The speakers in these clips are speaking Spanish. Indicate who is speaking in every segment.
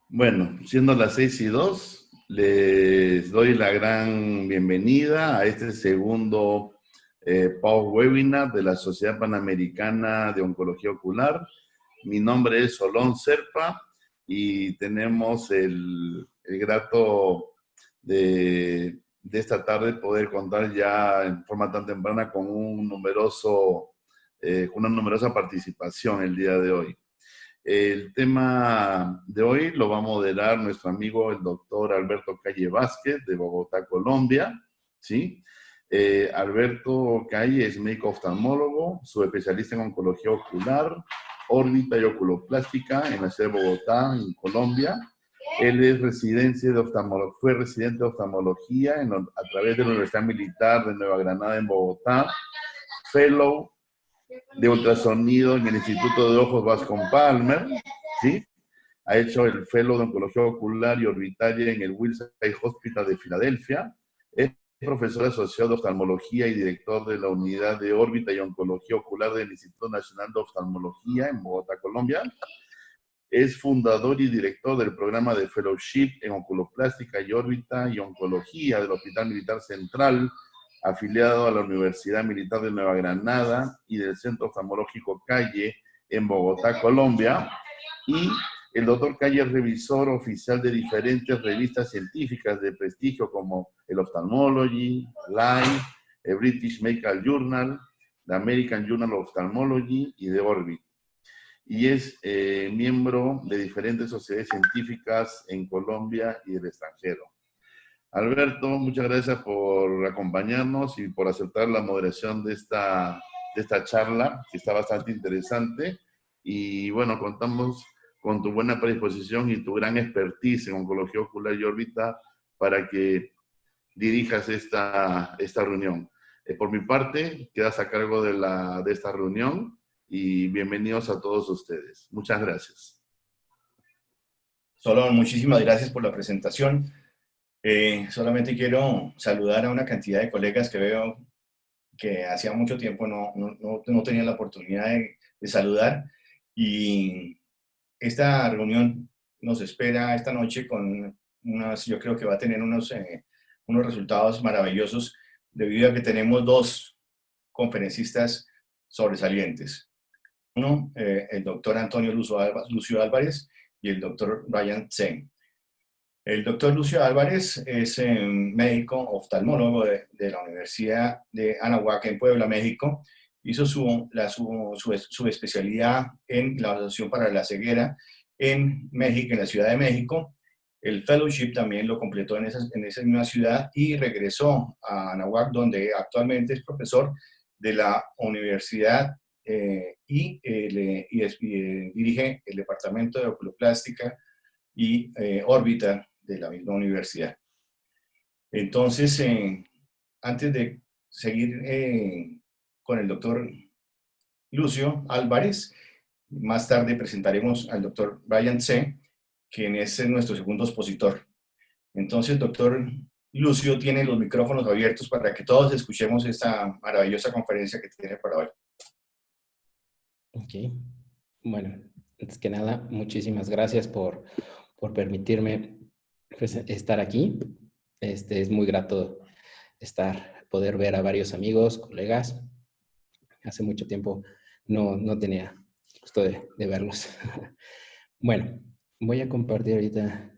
Speaker 1: Bueno, siendo las 6:02, les doy la gran bienvenida a este segundo post webinar de la Sociedad Panamericana de Oncología Ocular. Mi nombre es Solón Serpa y tenemos el grato de esta tarde poder contar ya en forma tan temprana con una numerosa participación el día de hoy. El tema de hoy lo va a moderar nuestro amigo el doctor Alberto Calle Vázquez de Bogotá, Colombia, ¿sí? Alberto Calle es médico oftalmólogo, subespecialista en oncología ocular, órbita y oculoplástica en la ciudad de Bogotá, en Colombia. Él es fue residente de oftalmología a través de la Universidad Militar de Nueva Granada en Bogotá, fellow de ultrasonido en el Instituto de Ojos Bascom Palmer, ¿sí? Ha hecho el fellow de oncología ocular y orbitaria en el Wilson Eye Hospital de Filadelfia. Es profesor asociado de oftalmología y director de la unidad de órbita y oncología ocular del Instituto Nacional de Oftalmología en Bogotá, Colombia. Es fundador y director del programa de fellowship en oculoplástica y órbita y oncología del Hospital Militar Central, afiliado a la Universidad Militar de Nueva Granada y del Centro Oftalmológico Calle en Bogotá, Colombia. Y el doctor Calle es revisor oficial de diferentes revistas científicas de prestigio como el Ophthalmology, Life, el British Medical Journal, the American Journal of Ophthalmology y The Orbit. Y es miembro de diferentes sociedades científicas en Colombia y el extranjero. Alberto, muchas gracias por acompañarnos y por aceptar la moderación de esta charla, que está bastante interesante. Y bueno, contamos con tu buena predisposición y tu gran expertise en oncología ocular y órbita para que dirijas esta reunión. Por mi parte, quedas a cargo de esta reunión y bienvenidos a todos ustedes. Muchas gracias.
Speaker 2: Solón, muchísimas gracias por la presentación. Solamente quiero saludar a una cantidad de colegas que veo que hacía mucho tiempo no tenía la oportunidad de saludar, y esta reunión nos espera esta noche con yo creo que va a tener unos resultados maravillosos debido a que tenemos dos conferencistas sobresalientes. Uno, el doctor Antonio Lucio Álvarez y el doctor Brian Tseng. El doctor Lucio Álvarez es médico oftalmólogo de la Universidad de Anáhuac en Puebla, México. Hizo su especialidad en la Asociación para la Ceguera en México, en la Ciudad de México. El fellowship también lo completó en esa misma ciudad y regresó a Anáhuac, donde actualmente es profesor de la universidad y dirige el departamento de oculoplástica y órbita de la misma universidad. Entonces, antes de seguir con el doctor Lucio Álvarez, más tarde presentaremos al doctor Brian Tseng, quien es nuestro segundo expositor. Entonces, doctor Lucio tiene los micrófonos abiertos para que todos escuchemos esta maravillosa conferencia que tiene para hoy.
Speaker 3: Ok. Bueno, antes que nada, muchísimas gracias por permitirme estar aquí. Es muy grato poder ver a varios amigos, colegas. Hace mucho tiempo no tenía gusto de verlos. Bueno, voy a compartir ahorita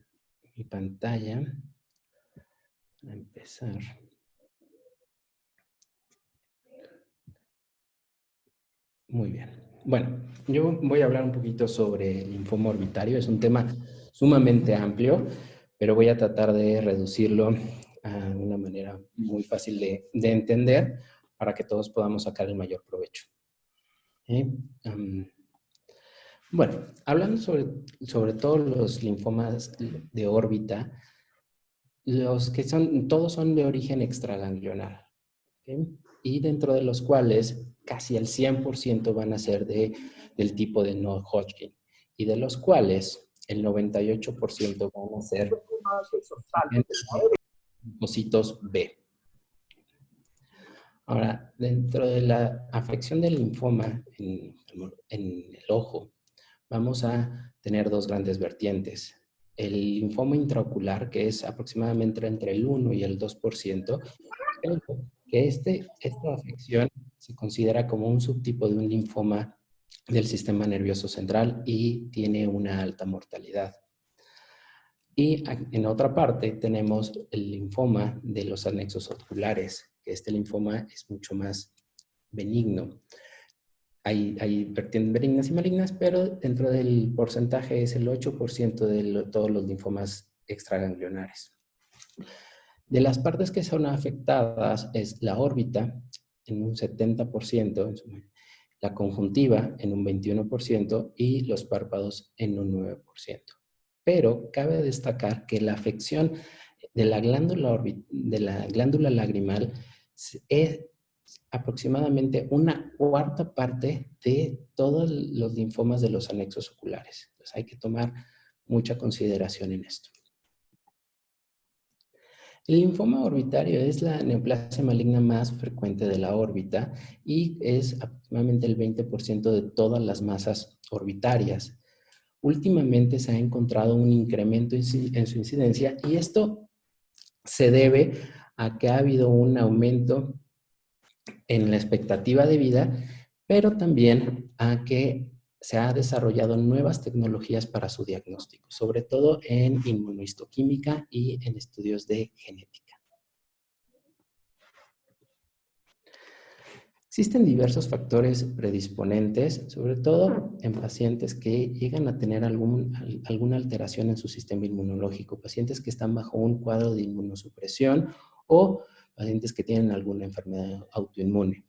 Speaker 3: mi pantalla. A empezar. Muy bien. Bueno, yo voy a hablar un poquito sobre el linfoma orbitario. Es un tema sumamente amplio, pero voy a tratar de reducirlo a una manera muy fácil de entender para que todos podamos sacar el mayor provecho. Bueno, hablando sobre todos los linfomas de órbita, todos son de origen extraganglionar, ¿okay? Y dentro de los cuales casi el 100% van a ser del tipo de no-Hodgkin, y de los cuales el 98% van a ser linfocitos B. Ahora, dentro de la afección del linfoma en el ojo, vamos a tener dos grandes vertientes. el linfoma intraocular, que es aproximadamente entre el 1 y el 2%, pero que esta afección se considera como un subtipo de un linfoma del sistema nervioso central y tiene una alta mortalidad. Y en otra parte tenemos el linfoma de los anexos oculares, que este linfoma es mucho más benigno. Hay vertientes benignas y malignas, pero dentro del porcentaje es el 8% de todos los linfomas extraganglionares. De las partes que son afectadas es la órbita en un 70%, la conjuntiva en un 21% y los párpados en un 9%. Pero cabe destacar que la afección de la glándula lagrimal es aproximadamente una cuarta parte de todos los linfomas de los anexos oculares. Entonces hay que tomar mucha consideración en esto. El linfoma orbitario es la neoplasia maligna más frecuente de la órbita y es aproximadamente el 20% de todas las masas orbitarias. Últimamente se ha encontrado un incremento en su incidencia y esto se debe a que ha habido un aumento en la expectativa de vida, pero también a que se ha desarrollado nuevas tecnologías para su diagnóstico, sobre todo en inmunohistoquímica y en estudios de genética. Existen diversos factores predisponentes, sobre todo en pacientes que llegan a tener alguna alteración en su sistema inmunológico, pacientes que están bajo un cuadro de inmunosupresión o pacientes que tienen alguna enfermedad autoinmune.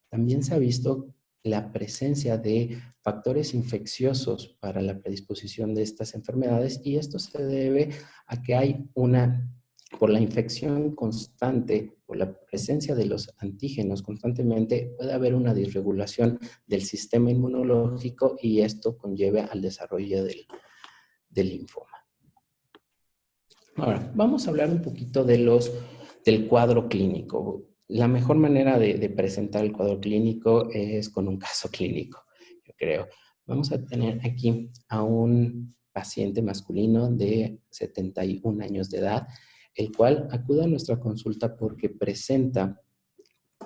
Speaker 3: También se ha visto la presencia de factores infecciosos para la predisposición de estas enfermedades y esto se debe a que hay por la infección constante, por la presencia de los antígenos constantemente, puede haber una disregulación del sistema inmunológico y esto conlleva al desarrollo del linfoma. Ahora, vamos a hablar un poquito del cuadro clínico. La mejor manera de presentar el cuadro clínico es con un caso clínico, yo creo. Vamos a tener aquí a un paciente masculino de 71 años de edad, el cual acude a nuestra consulta porque presenta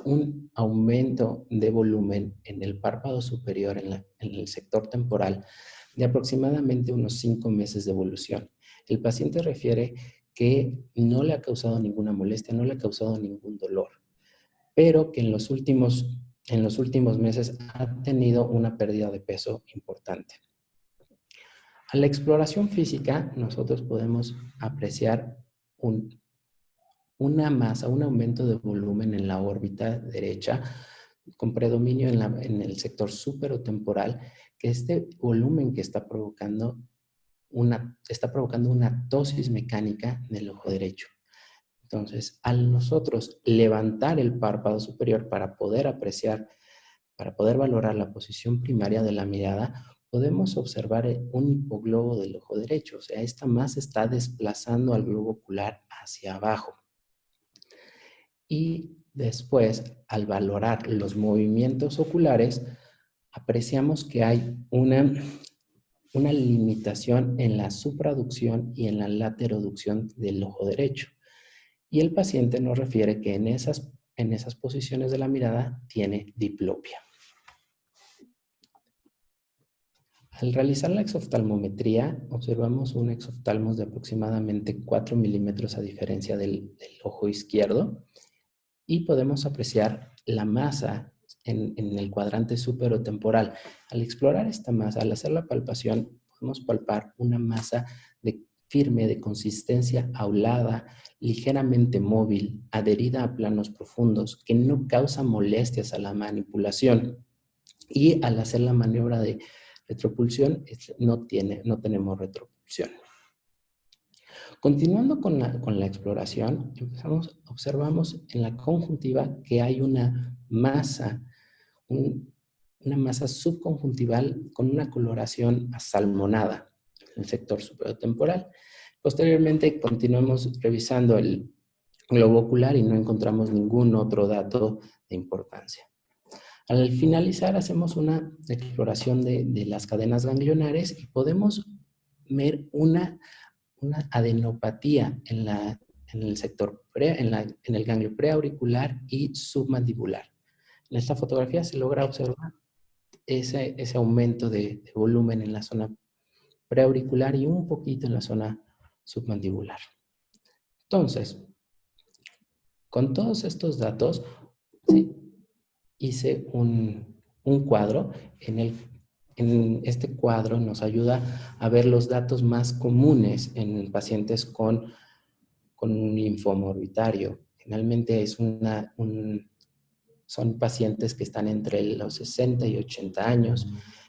Speaker 3: un aumento de volumen en el párpado superior, en el sector temporal, de aproximadamente unos 5 meses de evolución. El paciente refiere que no le ha causado ninguna molestia, no le ha causado ningún dolor, pero que en los últimos meses ha tenido una pérdida de peso importante. A la exploración física, nosotros podemos apreciar una masa, un aumento de volumen en la órbita derecha, con predominio en el sector superotemporal, que este volumen que está provocando una tosis mecánica en el ojo derecho. Entonces, al nosotros levantar el párpado superior para poder apreciar, para poder valorar la posición primaria de la mirada, podemos observar un hipoglobo del ojo derecho. O sea, esta masa está desplazando al globo ocular hacia abajo. Y después, al valorar los movimientos oculares, apreciamos que hay una limitación en la supraducción y en la lateroducción del ojo derecho. Y el paciente nos refiere que en esas posiciones de la mirada tiene diplopia. Al realizar la exoftalmometría, observamos un exoftalmos de aproximadamente 4 milímetros a diferencia del ojo izquierdo y podemos apreciar la masa en el cuadrante superotemporal. Al explorar esta masa, al hacer la palpación, podemos palpar una masa firme, de consistencia aulada, ligeramente móvil, adherida a planos profundos, que no causa molestias a la manipulación. Y al hacer la maniobra de retropulsión, no tenemos retropulsión. Continuando con la exploración, observamos en la conjuntiva que hay una masa subconjuntival con una coloración asalmonada en el sector superotemporal. Posteriormente, continuamos revisando el globo ocular y no encontramos ningún otro dato de importancia. Al finalizar, hacemos una exploración de las cadenas ganglionares y podemos ver una una adenopatía en el sector, en el ganglio preauricular y submandibular. En esta fotografía se logra observar ese aumento de volumen en la zona preauricular y un poquito en la zona submandibular. Entonces, con todos estos datos, ¿sí?, hice un cuadro. En este cuadro nos ayuda a ver los datos más comunes en pacientes con un linfoma orbitario. Generalmente son pacientes que están entre los 60 y 80 años,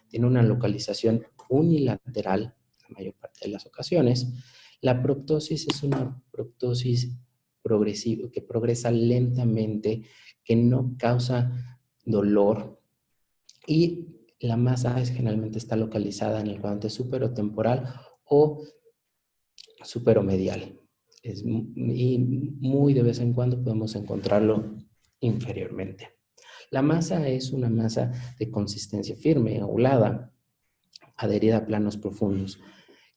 Speaker 3: tienen una localización unilateral la mayor parte de las ocasiones. La proptosis es una proptosis progresiva que progresa lentamente, que no causa dolor, y la masa generalmente está localizada en el cuadrante superotemporal o superomedial. Y muy de vez en cuando podemos encontrarlo inferiormente. La masa es una masa de consistencia firme, aulada, adherida a planos profundos,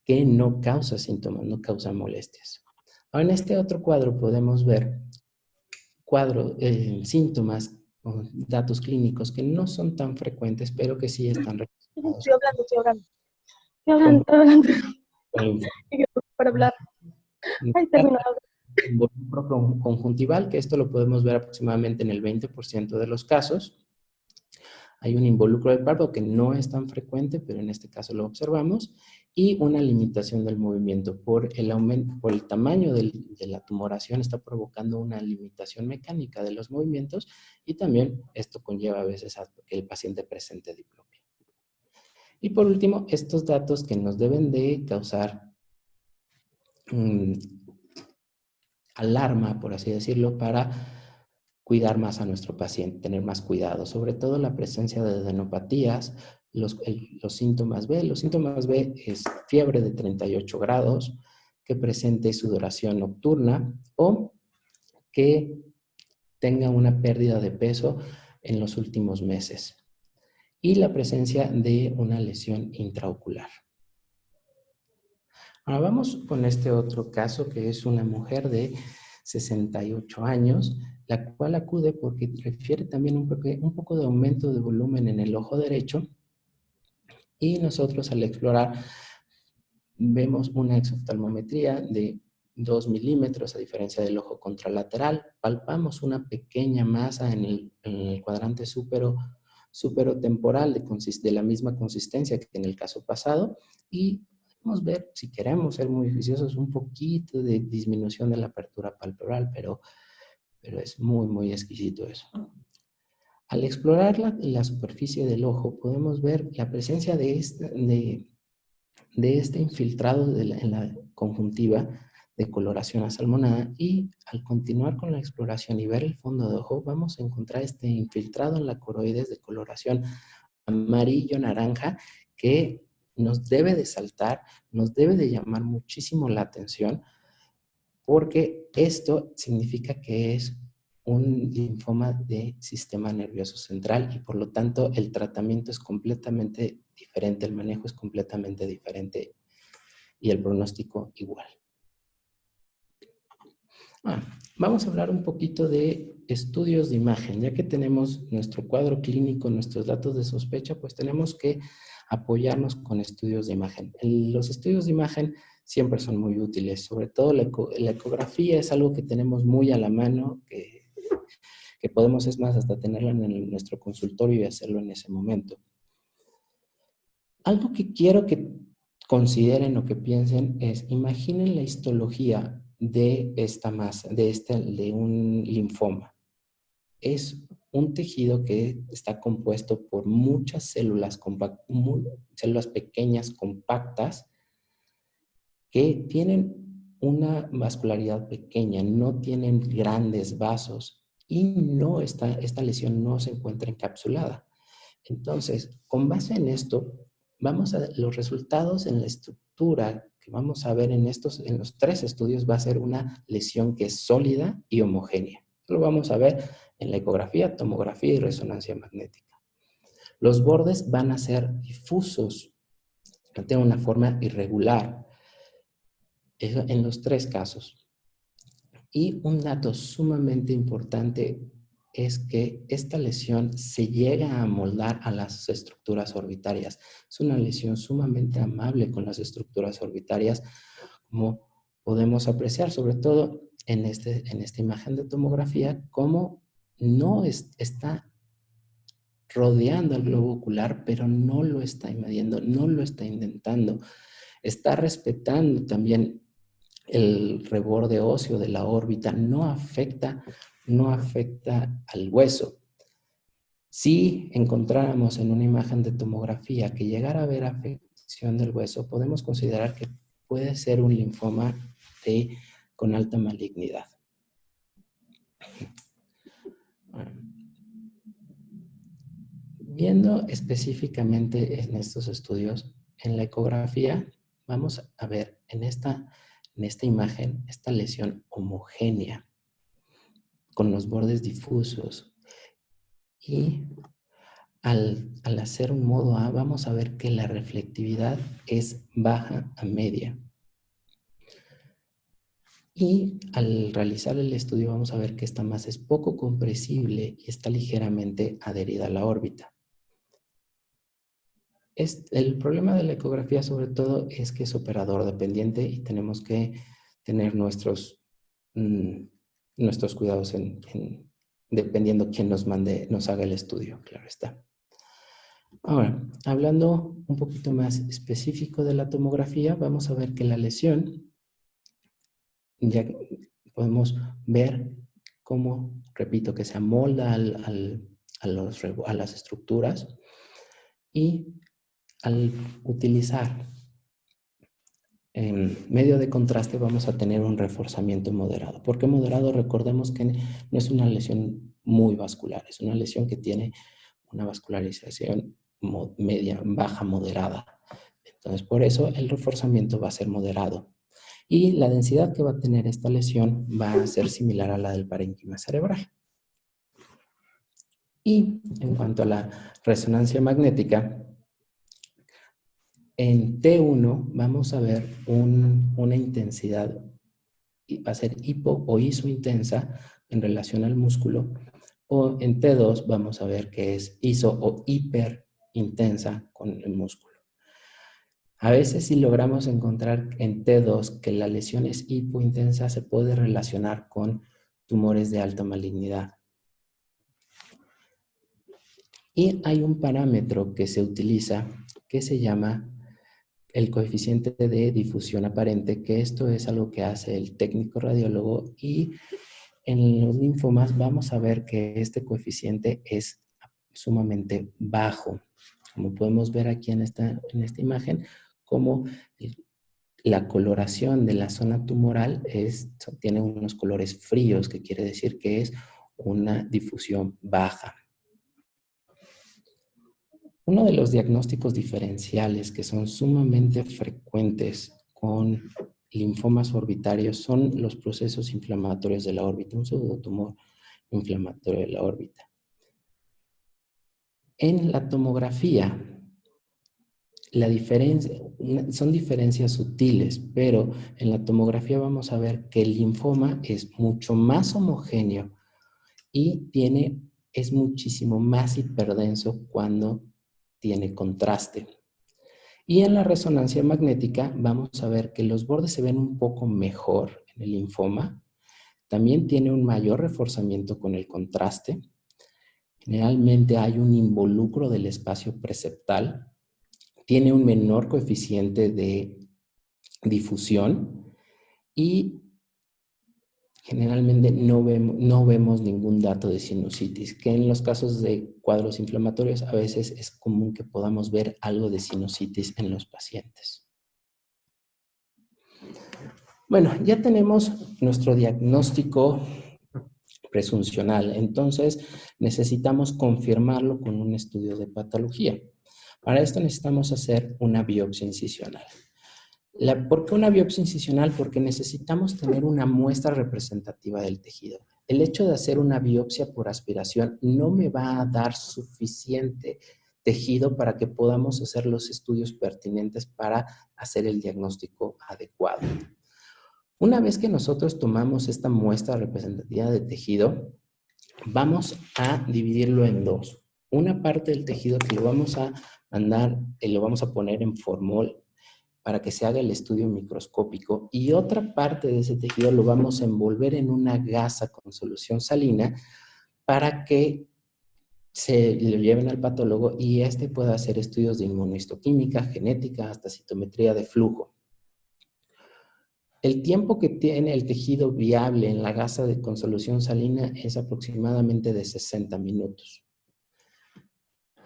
Speaker 3: que no causa síntomas, no causa molestias. Ahora, en este otro cuadro podemos ver síntomas o datos clínicos que no son tan frecuentes, pero que sí están relacionados.
Speaker 4: Estoy hablando. Para hablar. Ay, terminado.
Speaker 3: Involucro conjuntival, que esto lo podemos ver aproximadamente en el 20% de los casos. Hay un involucro del párpado que no es tan frecuente, pero en este caso lo observamos, y una limitación del movimiento por el aumento, por el tamaño de la tumoración, está provocando una limitación mecánica de los movimientos, y también esto conlleva a veces a que el paciente presente diplopia. Y por último, estos datos que nos deben de causar alarma, por así decirlo, para cuidar más a nuestro paciente, tener más cuidado, sobre todo la presencia de adenopatías, los síntomas B. Los síntomas B es fiebre de 38 grados, que presente sudoración nocturna o que tenga una pérdida de peso en los últimos meses, y la presencia de una lesión intraocular. Ahora vamos con este otro caso, que es una mujer de 68 años, la cual acude porque refiere también un poco de aumento de volumen en el ojo derecho, y nosotros al explorar vemos una exoftalmometría de 2 milímetros a diferencia del ojo contralateral. Palpamos una pequeña masa en el cuadrante superotemporal de la misma consistencia que en el caso pasado, y podemos ver, si queremos ser muy juiciosos, un poquito de disminución de la apertura palpebral, pero es muy, muy exquisito eso. Al explorar la superficie del ojo, podemos ver la presencia de este infiltrado en la conjuntiva de coloración asalmonada, y al continuar con la exploración y ver el fondo de ojo, vamos a encontrar este infiltrado en la coroides de coloración amarillo-naranja que nos debe de saltar, nos debe de llamar muchísimo la atención, porque esto significa que es un linfoma de sistema nervioso central, y por lo tanto el tratamiento es completamente diferente, el manejo es completamente diferente y el pronóstico igual. Vamos a hablar un poquito de estudios de imagen. Ya que tenemos nuestro cuadro clínico, nuestros datos de sospecha, pues tenemos que apoyarnos con estudios de imagen. Los estudios de imagen siempre son muy útiles, sobre todo la ecografía es algo que tenemos muy a la mano, que podemos, es más, hasta tenerla en nuestro consultorio y hacerlo en ese momento. Algo que quiero que consideren o que piensen es, imaginen la histología de esta masa, de un linfoma. Es un tejido que está compuesto por muchas células pequeñas, compactas, que tienen una vascularidad pequeña, no tienen grandes vasos, y esta lesión no se encuentra encapsulada. Entonces, con base en esto, vamos a ver los resultados en la estructura que vamos a ver en los 3 estudios. Va a ser una lesión que es sólida y homogénea. Lo vamos a ver en la ecografía, tomografía y resonancia magnética. Los bordes van a ser difusos, van a tener una forma irregular. Eso en los 3 casos. Y un dato sumamente importante es que esta lesión se llega a amoldar a las estructuras orbitarias. Es una lesión sumamente amable con las estructuras orbitarias, como podemos apreciar, sobre todo en esta imagen de tomografía, cómo no está rodeando al globo ocular, pero no lo está invadiendo, no lo está indentando. Está respetando también el reborde óseo de la órbita, no afecta al hueso. Si encontráramos en una imagen de tomografía que llegara a haber afección del hueso, podemos considerar que puede ser un linfoma con alta malignidad. Viendo específicamente en estos estudios, en la ecografía, vamos a ver en esta imagen esta lesión homogénea con los bordes difusos. Y al hacer un modo A, vamos a ver que la reflectividad es baja a media. Y al realizar el estudio vamos a ver que esta masa es poco compresible y está ligeramente adherida a la órbita. El problema de la ecografía sobre todo es que es operador dependiente y tenemos que tener nuestros cuidados dependiendo quién nos haga el estudio, claro está. Ahora, hablando un poquito más específico de la tomografía, vamos a ver que la lesión, ya podemos ver cómo, repito, que se amolda a las estructuras, y al utilizar medio de contraste vamos a tener un reforzamiento moderado. ¿Por qué moderado? Recordemos que no es una lesión muy vascular, es una lesión que tiene una vascularización media, baja, moderada. Entonces, por eso el reforzamiento va a ser moderado. Y la densidad que va a tener esta lesión va a ser similar a la del parénquima cerebral. Y en cuanto a la resonancia magnética, en T1 vamos a ver una intensidad, va a ser hipo o isointensa en relación al músculo, o en T2 vamos a ver que es iso o hiperintensa con el músculo. A veces si logramos encontrar en T2 que la lesión es hipointensa, se puede relacionar con tumores de alta malignidad. Y hay un parámetro que se utiliza que se llama el coeficiente de difusión aparente, que esto es algo que hace el técnico radiólogo, y en los linfomas vamos a ver que este coeficiente es sumamente bajo. Como podemos ver aquí en esta imagen, como la coloración de la zona tumoral tiene unos colores fríos, que quiere decir que es una difusión baja. Uno de los diagnósticos diferenciales que son sumamente frecuentes con linfomas orbitarios son los procesos inflamatorios de la órbita, un pseudotumor inflamatorio de la órbita. En la tomografía, son diferencias sutiles, pero en la tomografía vamos a ver que el linfoma es mucho más homogéneo y es muchísimo más hiperdenso cuando tiene contraste. Y en la resonancia magnética vamos a ver que los bordes se ven un poco mejor en el linfoma. También tiene un mayor reforzamiento con el contraste. Generalmente hay un involucro del espacio preceptal. Tiene un menor coeficiente de difusión y generalmente no vemos ningún dato de sinusitis, que en los casos de cuadros inflamatorios a veces es común que podamos ver algo de sinusitis en los pacientes. Bueno, ya tenemos nuestro diagnóstico presuncional, entonces necesitamos confirmarlo con un estudio de patología. Para esto necesitamos hacer una biopsia incisional. ¿Por qué una biopsia incisional? Porque necesitamos tener una muestra representativa del tejido. El hecho de hacer una biopsia por aspiración no me va a dar suficiente tejido para que podamos hacer los estudios pertinentes para hacer el diagnóstico adecuado. Una vez que nosotros tomamos esta muestra representativa de tejido, vamos a dividirlo en dos. Una parte del tejido que lo vamos a mandar, lo vamos a poner en formol para que se haga el estudio microscópico, y otra parte de ese tejido lo vamos a envolver en una gasa con solución salina para que se lo lleven al patólogo y este pueda hacer estudios de inmunohistoquímica, genética, hasta citometría de flujo. El tiempo que tiene el tejido viable en la gasa con solución salina es aproximadamente de 60 minutos.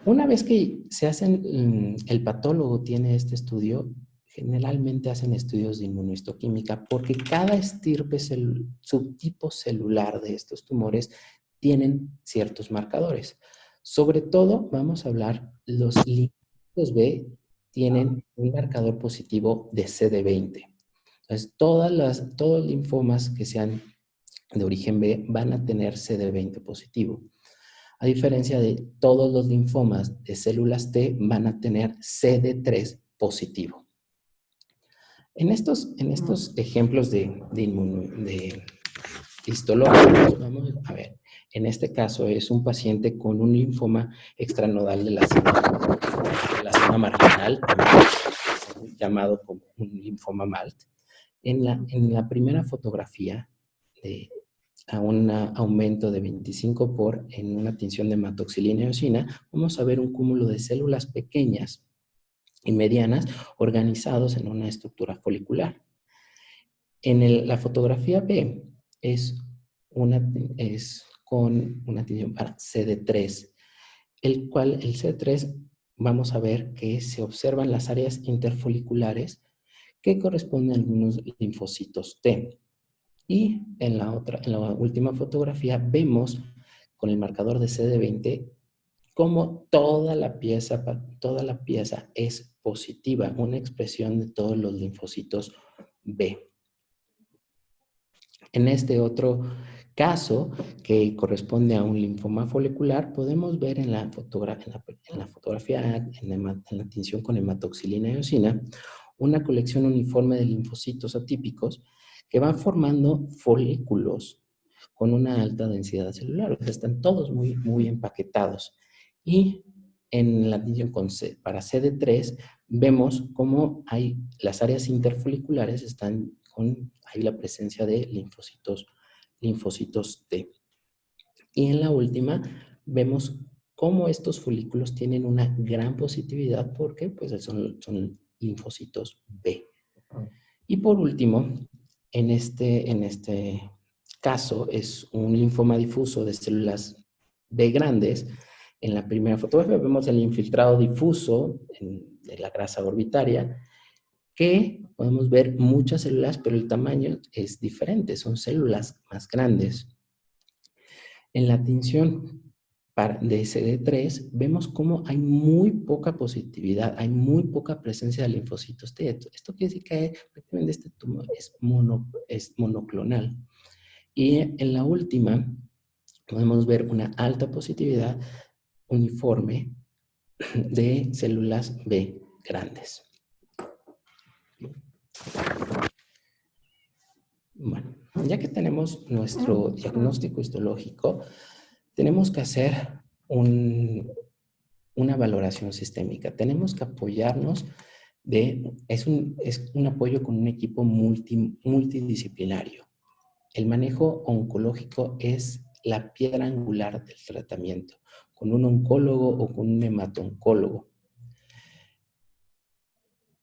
Speaker 3: Una vez que se hacen, el patólogo tiene este estudio, generalmente hacen estudios de inmunohistoquímica porque cada estirpe, subtipo celular de estos tumores tienen ciertos marcadores. Sobre todo, vamos a hablar, los linfocitos B tienen un marcador positivo de CD20. Entonces, todos los linfomas que sean de origen B van a tener CD20 positivo. A diferencia de todos los linfomas de células T van a tener CD3 positivo. En estos ejemplos de histológicos, vamos a ver, en este caso es un paciente con un linfoma extranodal de la zona marginal, llamado como un linfoma MALT. En la primera fotografía, a un aumento de 25 por en una tinción de hematoxilina y eosina, vamos a ver un cúmulo de células pequeñas y medianas organizados en una estructura folicular. En la fotografía B es con una tinción para CD3, el cual el CD3 vamos a ver que se observan las áreas interfoliculares que corresponden a algunos linfocitos T. Y en la última fotografía vemos con el marcador de CD20 cómo toda la pieza es positiva, una expresión de todos los linfocitos B. En este otro caso, que corresponde a un linfoma folicular, podemos ver en la fotografía, en la tinción con hematoxilina y eosina, una colección uniforme de linfocitos atípicos que van formando folículos con una alta densidad celular. O sea, están todos muy, muy empaquetados. Y en la tinción para CD3 vemos cómo las áreas interfoliculares están hay la presencia de linfocitos T. Y en la última vemos cómo estos folículos tienen una gran positividad porque pues, son linfocitos B. Y por último, en este caso es un linfoma difuso de células B grandes. En la primera fotografía vemos el infiltrado difuso de la grasa orbitaria, que podemos ver muchas células, pero el tamaño es diferente, son células más grandes. En la tinción de CD3 vemos cómo hay muy poca positividad, hay muy poca presencia de linfocitos T. Esto quiere decir que prácticamente este tumor es monoclonal. Y en la última podemos ver una alta positividad uniforme de células B grandes. Bueno, ya que tenemos nuestro diagnóstico histológico, tenemos que hacer una valoración sistémica. Tenemos que apoyarnos es un apoyo con un equipo multidisciplinario. El manejo oncológico es la piedra angular del tratamiento, con un oncólogo o con un hemato-oncólogo.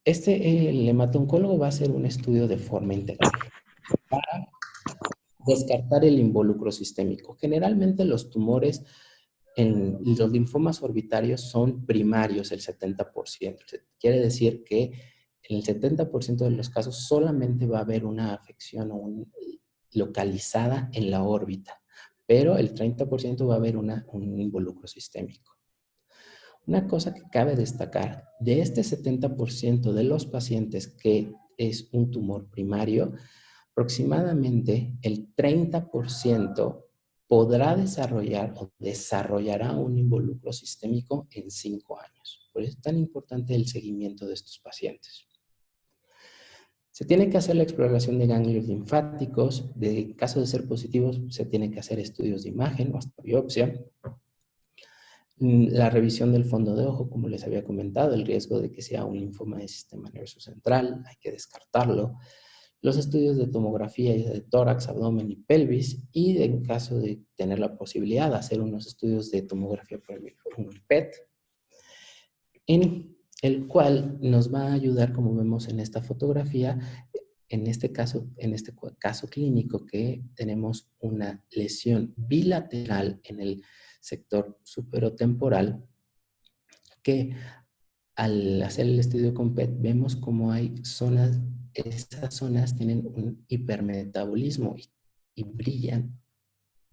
Speaker 3: El hemato-oncólogo va a hacer un estudio de forma integral para descartar el involucro sistémico. Generalmente los tumores los linfomas orbitarios son primarios el 70%. Quiere decir que en el 70% de los casos solamente va a haber una afección localizada en la órbita, pero el 30% va a haber un involucro sistémico. Una cosa que cabe destacar, de este 70% de los pacientes que es un tumor primario, aproximadamente el 30% podrá desarrollar o desarrollará un involucro sistémico en 5 años. Por eso es tan importante el seguimiento de estos pacientes. Se tiene que hacer la exploración de ganglios linfáticos. En caso de ser positivos, se tiene que hacer estudios de imagen o hasta biopsia. La revisión del fondo de ojo, como les había comentado, el riesgo de que sea un linfoma de sistema nervioso central, hay que descartarlo. Los estudios de tomografía de tórax, abdomen y pelvis, y en caso de tener la posibilidad de hacer unos estudios de tomografía por el PET, en el cual nos va a ayudar, como vemos en esta fotografía, en este caso clínico, que tenemos una lesión bilateral en el sector superotemporal, que al hacer el estudio con PET vemos cómo hay zonas, estas zonas tienen un hipermetabolismo y brillan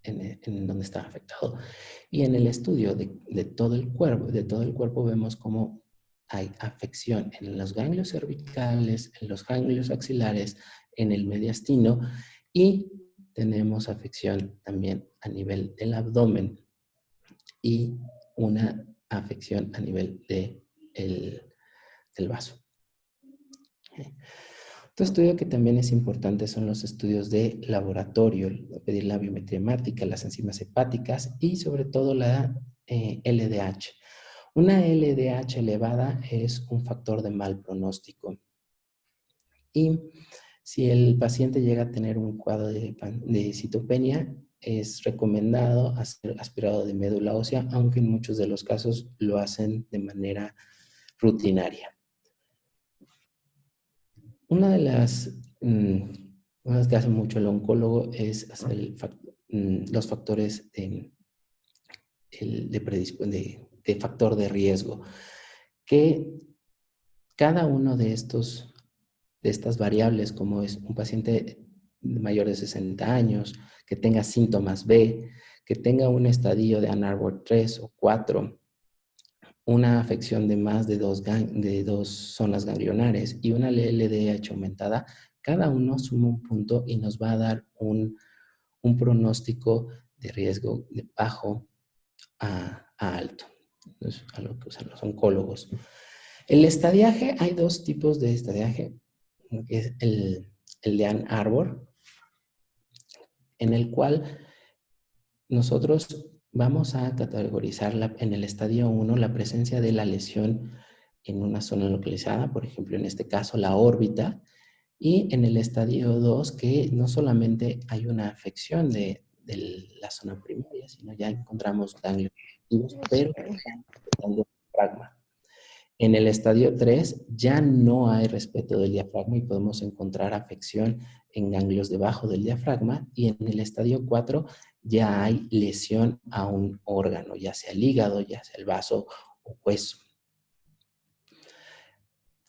Speaker 3: en donde está afectado. Y en el estudio de todo el cuerpo vemos cómo hay afección en los ganglios cervicales, en los ganglios axilares, en el mediastino, y tenemos afección también a nivel del abdomen y una afección a nivel del vaso. Otro estudio que también es importante son los estudios de laboratorio, pedir la biometría hemática, las enzimas hepáticas y sobre todo la LDH. Una LDH elevada es un factor de mal pronóstico. Y si el paciente llega a tener un cuadro de citopenia, es recomendado hacer aspirado de médula ósea, aunque en muchos de los casos lo hacen de manera rutinaria. Una de las cosas que hace mucho el oncólogo es hacer los factores de factor de riesgo, que cada uno de estas variables, como es un paciente mayor de 60 años, que tenga síntomas B, que tenga un estadio de Ann Arbor 3 o 4, una afección de más de dos zonas ganglionares y una LDH aumentada, cada uno suma un punto y nos va a dar un pronóstico de riesgo de bajo a alto. Es algo que usan los oncólogos. El estadiaje, hay dos tipos de estadiaje, que es el de Ann Arbor, en el cual nosotros vamos a categorizar en el estadio 1 la presencia de la lesión en una zona localizada, por ejemplo, en este caso la órbita, y en el estadio 2 que no solamente hay una afección de la zona primaria, sino ya encontramos ganglios activos, pero del diafragma. En el estadio 3 ya no hay respeto del diafragma y podemos encontrar afección en ganglios debajo del diafragma, y en el estadio 4 ya hay lesión a un órgano, ya sea el hígado, ya sea el vaso o hueso.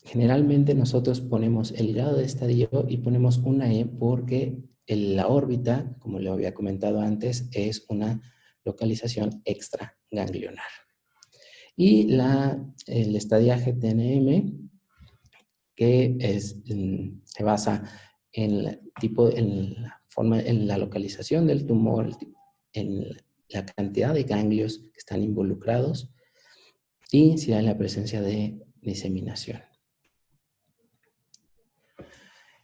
Speaker 3: Generalmente nosotros ponemos el grado de estadio y ponemos una E porque la órbita, como le había comentado antes, es una localización extraganglionar. Y el estadiaje TNM, que se basa en la localización del tumor, en la cantidad de ganglios que están involucrados y si hay la presencia de diseminación.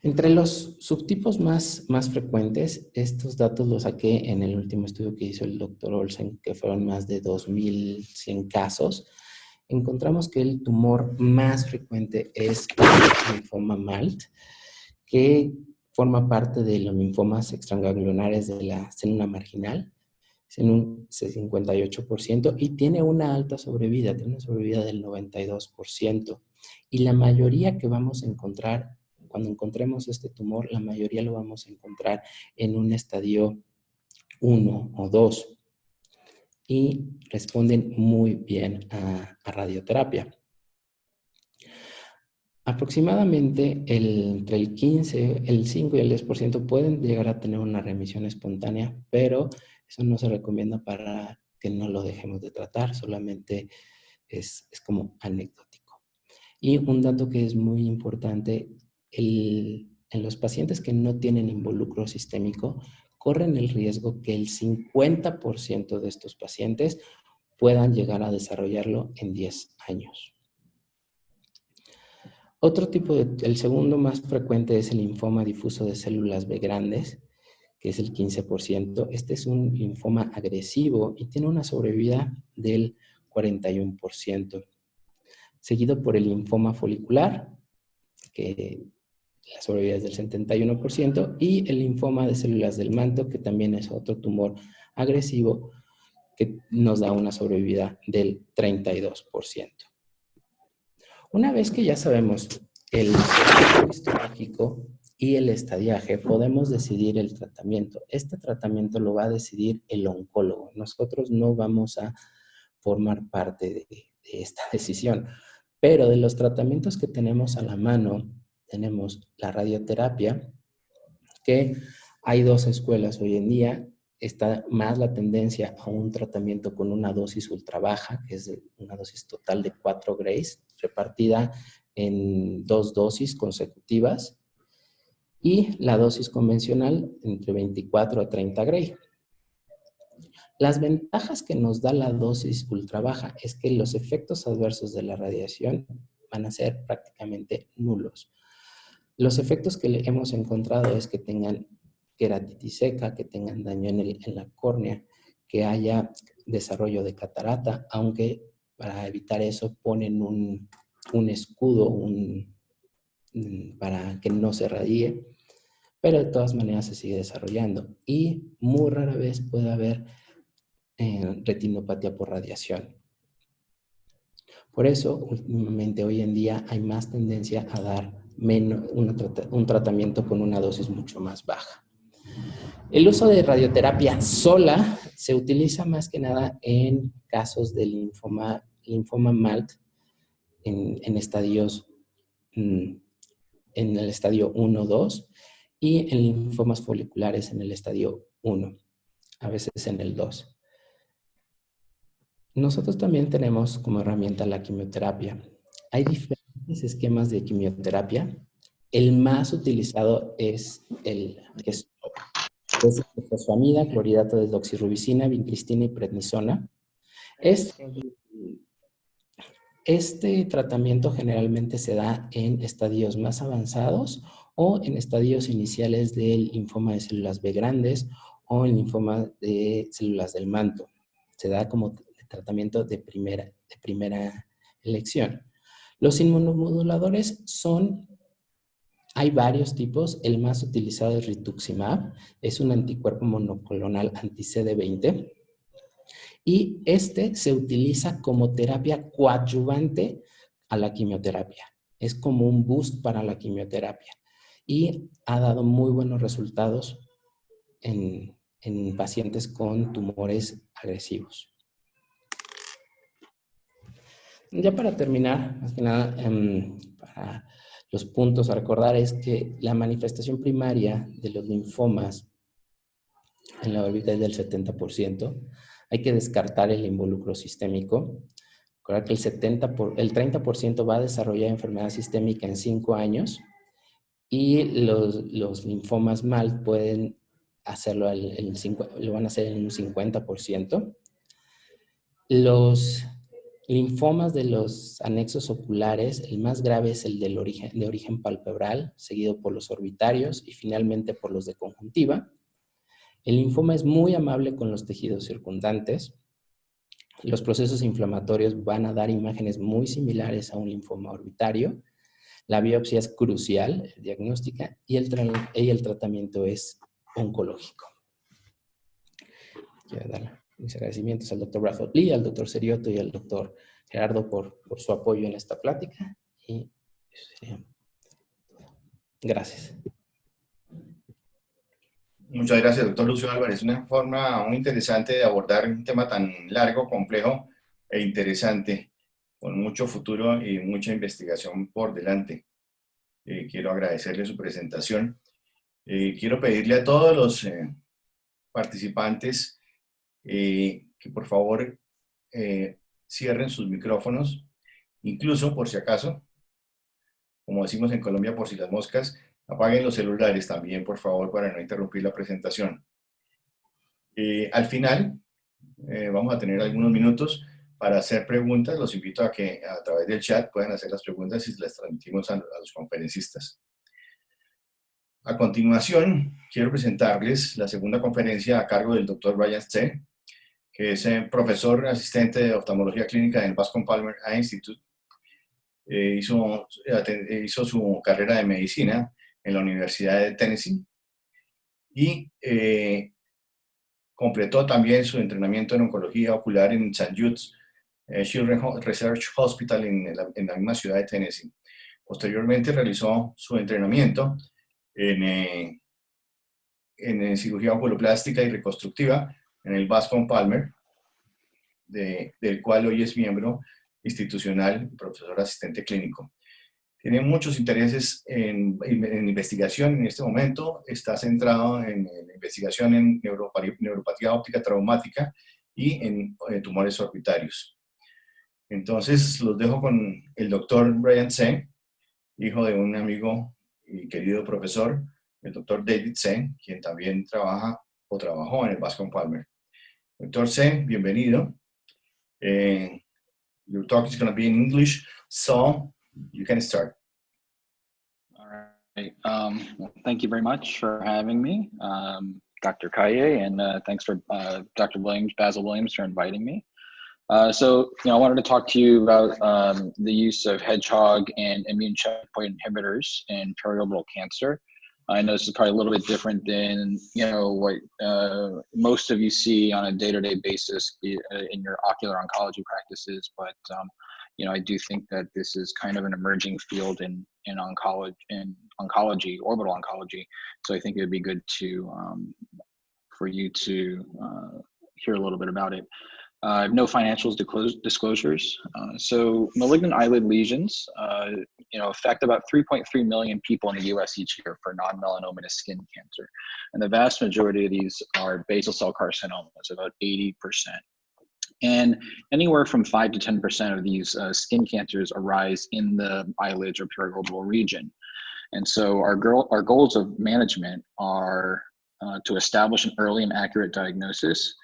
Speaker 3: Entre los subtipos más frecuentes, estos datos los saqué en el último estudio que hizo el doctor Olsen, que fueron más de 2.100 casos. Encontramos que el tumor más frecuente es el linfoma MALT, que forma parte de los linfomas extraganglionares de la célula marginal, en un 58%, y tiene una alta sobrevida, tiene una sobrevida del 92%. Y la mayoría que vamos a encontrar, cuando encontremos este tumor, la mayoría lo vamos a encontrar en un estadio 1 o 2. Y responden muy bien a radioterapia. Aproximadamente entre el 15, el 5 y el 10% pueden llegar a tener una remisión espontánea, pero eso no se recomienda para que no lo dejemos de tratar, solamente es como anecdótico. Y un dato que es muy importante, en los pacientes que no tienen involucro sistémico, corren el riesgo que el 50% de estos pacientes puedan llegar a desarrollarlo en 10 años. Otro tipo el segundo más frecuente es el linfoma difuso de células B grandes, que es el 15%. Este es un linfoma agresivo y tiene una sobrevida del 41%, seguido por el linfoma folicular, que la sobrevida es del 71%, y el linfoma de células del manto, que también es otro tumor agresivo, que nos da una sobrevida del 32%. Una vez que ya sabemos el histológico y el estadiaje, podemos decidir el tratamiento. Este tratamiento lo va a decidir el oncólogo. Nosotros no vamos a formar parte de esta decisión. Pero de los tratamientos que tenemos a la mano, tenemos la radioterapia, que hay dos escuelas hoy en día. Está más la tendencia a un tratamiento con una dosis ultra baja, que es una dosis total de 4 grays, repartida en 2 dosis consecutivas, y la dosis convencional entre 24 a 30 gray. Las ventajas que nos da la dosis ultra baja es que los efectos adversos de la radiación van a ser prácticamente nulos. Los efectos que hemos encontrado es que tengan queratitis seca, que tengan daño en la córnea, que haya desarrollo de catarata, aunque para evitar eso ponen un escudo para que no se radie, pero de todas maneras se sigue desarrollando. Y muy rara vez puede haber retinopatía por radiación. Por eso, últimamente, hoy en día, hay más tendencia a dar un tratamiento con una dosis mucho más baja. El uso de radioterapia sola se utiliza más que nada en casos de linfoma MALT en estadios, en el estadio 1-2 y en linfomas foliculares en el estadio 1, a veces en el 2. Nosotros también tenemos como herramienta la quimioterapia. Hay diferentes esquemas de quimioterapia. El más utilizado es el fosfamida, clorhidrato de doxirubicina, vincristina y prednisona. Este tratamiento generalmente se da en estadios más avanzados o en estadios iniciales del linfoma de células B grandes o en linfoma de células del manto. Se da como tratamiento de primera elección. Los inmunomoduladores hay varios tipos. El más utilizado es rituximab. Es un anticuerpo monoclonal anti-CD20. Y este se utiliza como terapia coadyuvante a la quimioterapia. Es como un boost para la quimioterapia. Y ha dado muy buenos resultados en pacientes con tumores agresivos. Ya para terminar, más que nada, para los puntos a recordar es que la manifestación primaria de los linfomas en la órbita es del 70%. Hay que descartar el involucro sistémico. Recordar que el 30% va a desarrollar enfermedad sistémica en 5 años y los linfomas MALT pueden hacerlo lo van a hacer en un 50%. Los linfomas de los anexos oculares, el más grave es el de origen palpebral, seguido por los orbitarios y finalmente por los de conjuntiva. El linfoma es muy amable con los tejidos circundantes. Los procesos inflamatorios van a dar imágenes muy similares a un linfoma orbitario. La biopsia es crucial, diagnóstica, y el tratamiento es oncológico. Quiero dar mis agradecimientos al doctor Bradford Lee, al doctor Serioto y al doctor Gerardo por su apoyo en esta plática. Y eso sería. Gracias.
Speaker 2: Muchas gracias, doctor Lucio Álvarez. Una forma muy interesante de abordar un tema tan largo, complejo e interesante, con mucho futuro y mucha investigación por delante. Quiero agradecerle su presentación. Quiero pedirle a todos los participantes que por favor cierren sus micrófonos, incluso por si acaso, como decimos en Colombia, por si las moscas, apaguen los celulares también, por favor, para no interrumpir la presentación. Al final, vamos a tener algunos minutos para hacer preguntas. Los invito a que a través del chat puedan hacer las preguntas y las transmitimos a los conferencistas. A continuación, quiero presentarles la segunda conferencia a cargo del Dr. Brian Tse, que es profesor asistente de oftalmología clínica en el Bascom Palmer Eye Institute. Hizo su carrera de medicina en la Universidad de Tennessee y completó también su entrenamiento en oncología ocular en St. Jude's Children's Research Hospital en la misma ciudad de Tennessee. Posteriormente realizó su entrenamiento en cirugía oculoplástica y reconstructiva en el Bascom Palmer, del cual hoy es miembro institucional y profesor asistente clínico. Tiene muchos intereses en investigación en este momento. Está centrado en investigación en neuropatía óptica traumática y en tumores orbitarios. Entonces, los dejo con el doctor Brian Tse, hijo de un amigo y querido profesor, el doctor David Tse, quien también trabajó en el Bascom Palmer. Doctor Tse, bienvenido. Your talk is going to be in English, so you can start.
Speaker 5: All right. Well, thank you very much for having me, Dr. Kaye, and thanks for Dr. Basil Williams, for inviting me. So, I wanted to talk to you about the use of hedgehog and immune checkpoint inhibitors in periorbital cancer. I know this is probably a little bit different than, what most of you see on a day-to-day basis in your ocular oncology practices, but, I do think that this is kind of an emerging field in oncology, orbital oncology. So I think it would be good for you to hear a little bit about it. I have no financial disclosures. So malignant eyelid lesions, affect about 3.3 million people in the US each year for non-melanomatous skin cancer. And the vast majority of these are basal cell carcinomas, about 80%. And anywhere from 5 to 10% of these skin cancers arise in the eyelids or periorbital region. And so our goals of management are to establish an early and accurate diagnosis,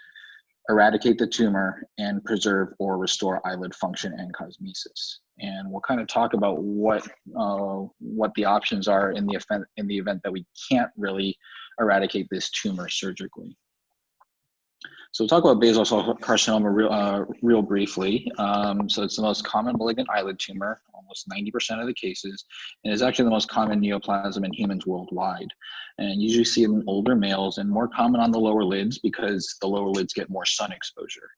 Speaker 5: eradicate the tumor, and preserve or restore eyelid function and cosmesis. And we'll kind of talk about what the options are in the event that we can't really eradicate this tumor surgically. So we'll talk about basal cell carcinoma real briefly. So it's the most common malignant eyelid tumor, almost 90% of the cases, and is actually the most common neoplasm in humans worldwide. And usually see it in older males and more common on the lower lids because the lower lids get more sun exposure.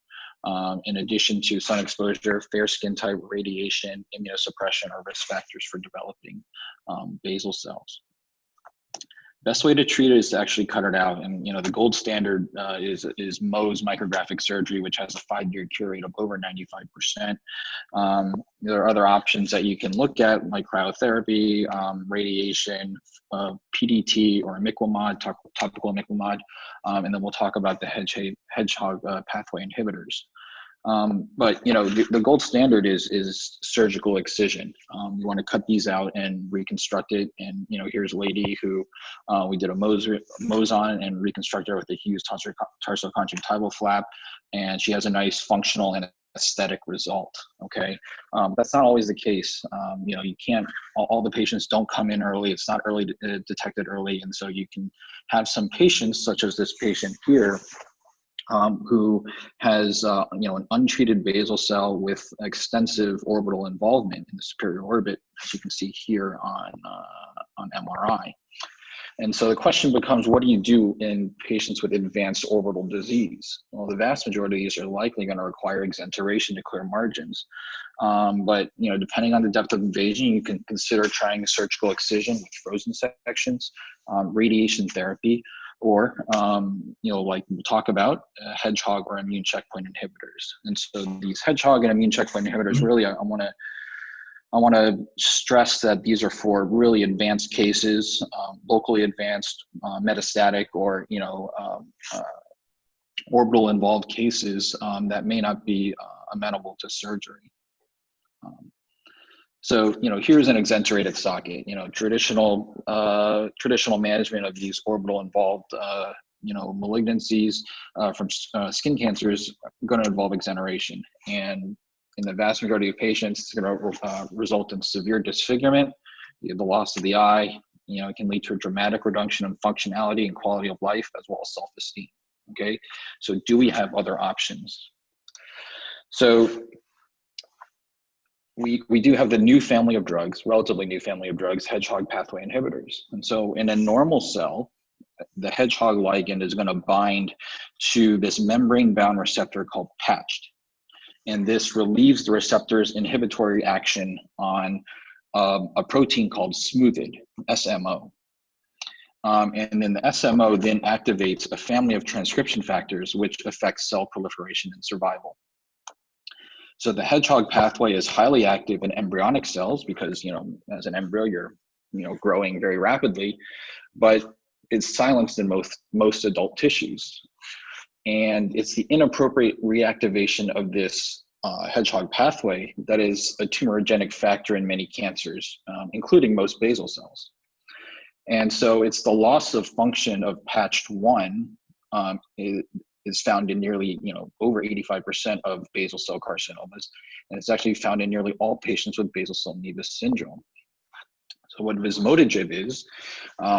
Speaker 5: In addition to sun exposure, fair skin type, radiation, immunosuppression are risk factors for developing basal cells. Best way to treat it is to actually cut it out. And, the gold standard is Mohs micrographic surgery, which has a 5-year cure rate of over 95%. There are other options that you can look at, like cryotherapy, radiation, PDT, or imiquimod, topical imiquimod. And then we'll talk about the hedgehog pathway inhibitors. But the gold standard is surgical excision. You want to cut these out and reconstruct it. And here's a lady who we did a Mohs on and reconstructed her with a Hughes tarsoconjunctival flap, and she has a nice functional and aesthetic result. Okay, that's not always the case. You can't. All the patients don't come in early. It's not early detected early, and so you can have some patients, such as this patient here, who has an untreated basal cell with extensive orbital involvement in the superior orbit, as you can see here on MRI. And so the question becomes, what do you do in patients with advanced orbital disease? Well, the vast majority of these are likely going to require exenteration to clear margins. But depending on the depth of invasion, you can consider trying surgical excision with frozen sections, radiation therapy, or, like we'll talk about, hedgehog or immune checkpoint inhibitors. And so these hedgehog and immune checkpoint inhibitors, really, I want to stress that these are for really advanced cases, locally advanced, metastatic, or, orbital involved cases that may not be amenable to surgery. So, here's an exenterated socket. Traditional management of these orbital involved, malignancies from skin cancers going to involve exoneration. And in the vast majority of patients, it's going to result in severe disfigurement, the loss of the eye. It can lead to a dramatic reduction in functionality and quality of life, as well as self-esteem. Okay, so do we have other options? So we do have the new family of drugs, relatively new family of drugs, hedgehog pathway inhibitors. And so in a normal cell, the hedgehog ligand is going to bind to this membrane-bound receptor called PATCHED. And this relieves the receptor's inhibitory action on a protein called SMOOTHED, SMO. And then the SMO then activates a family of transcription factors which affects cell proliferation and survival. So the hedgehog pathway is highly active in embryonic cells because, as an embryo, you're, growing very rapidly, but it's silenced in most adult tissues. And it's the inappropriate reactivation of this hedgehog pathway that is a tumorigenic factor in many cancers, including most basal cells. And so it's the loss of function of PATCHED1 is found in nearly, over 85% of basal cell carcinomas. And it's actually found in nearly all patients with basal cell nevus syndrome. So what vismodegib is,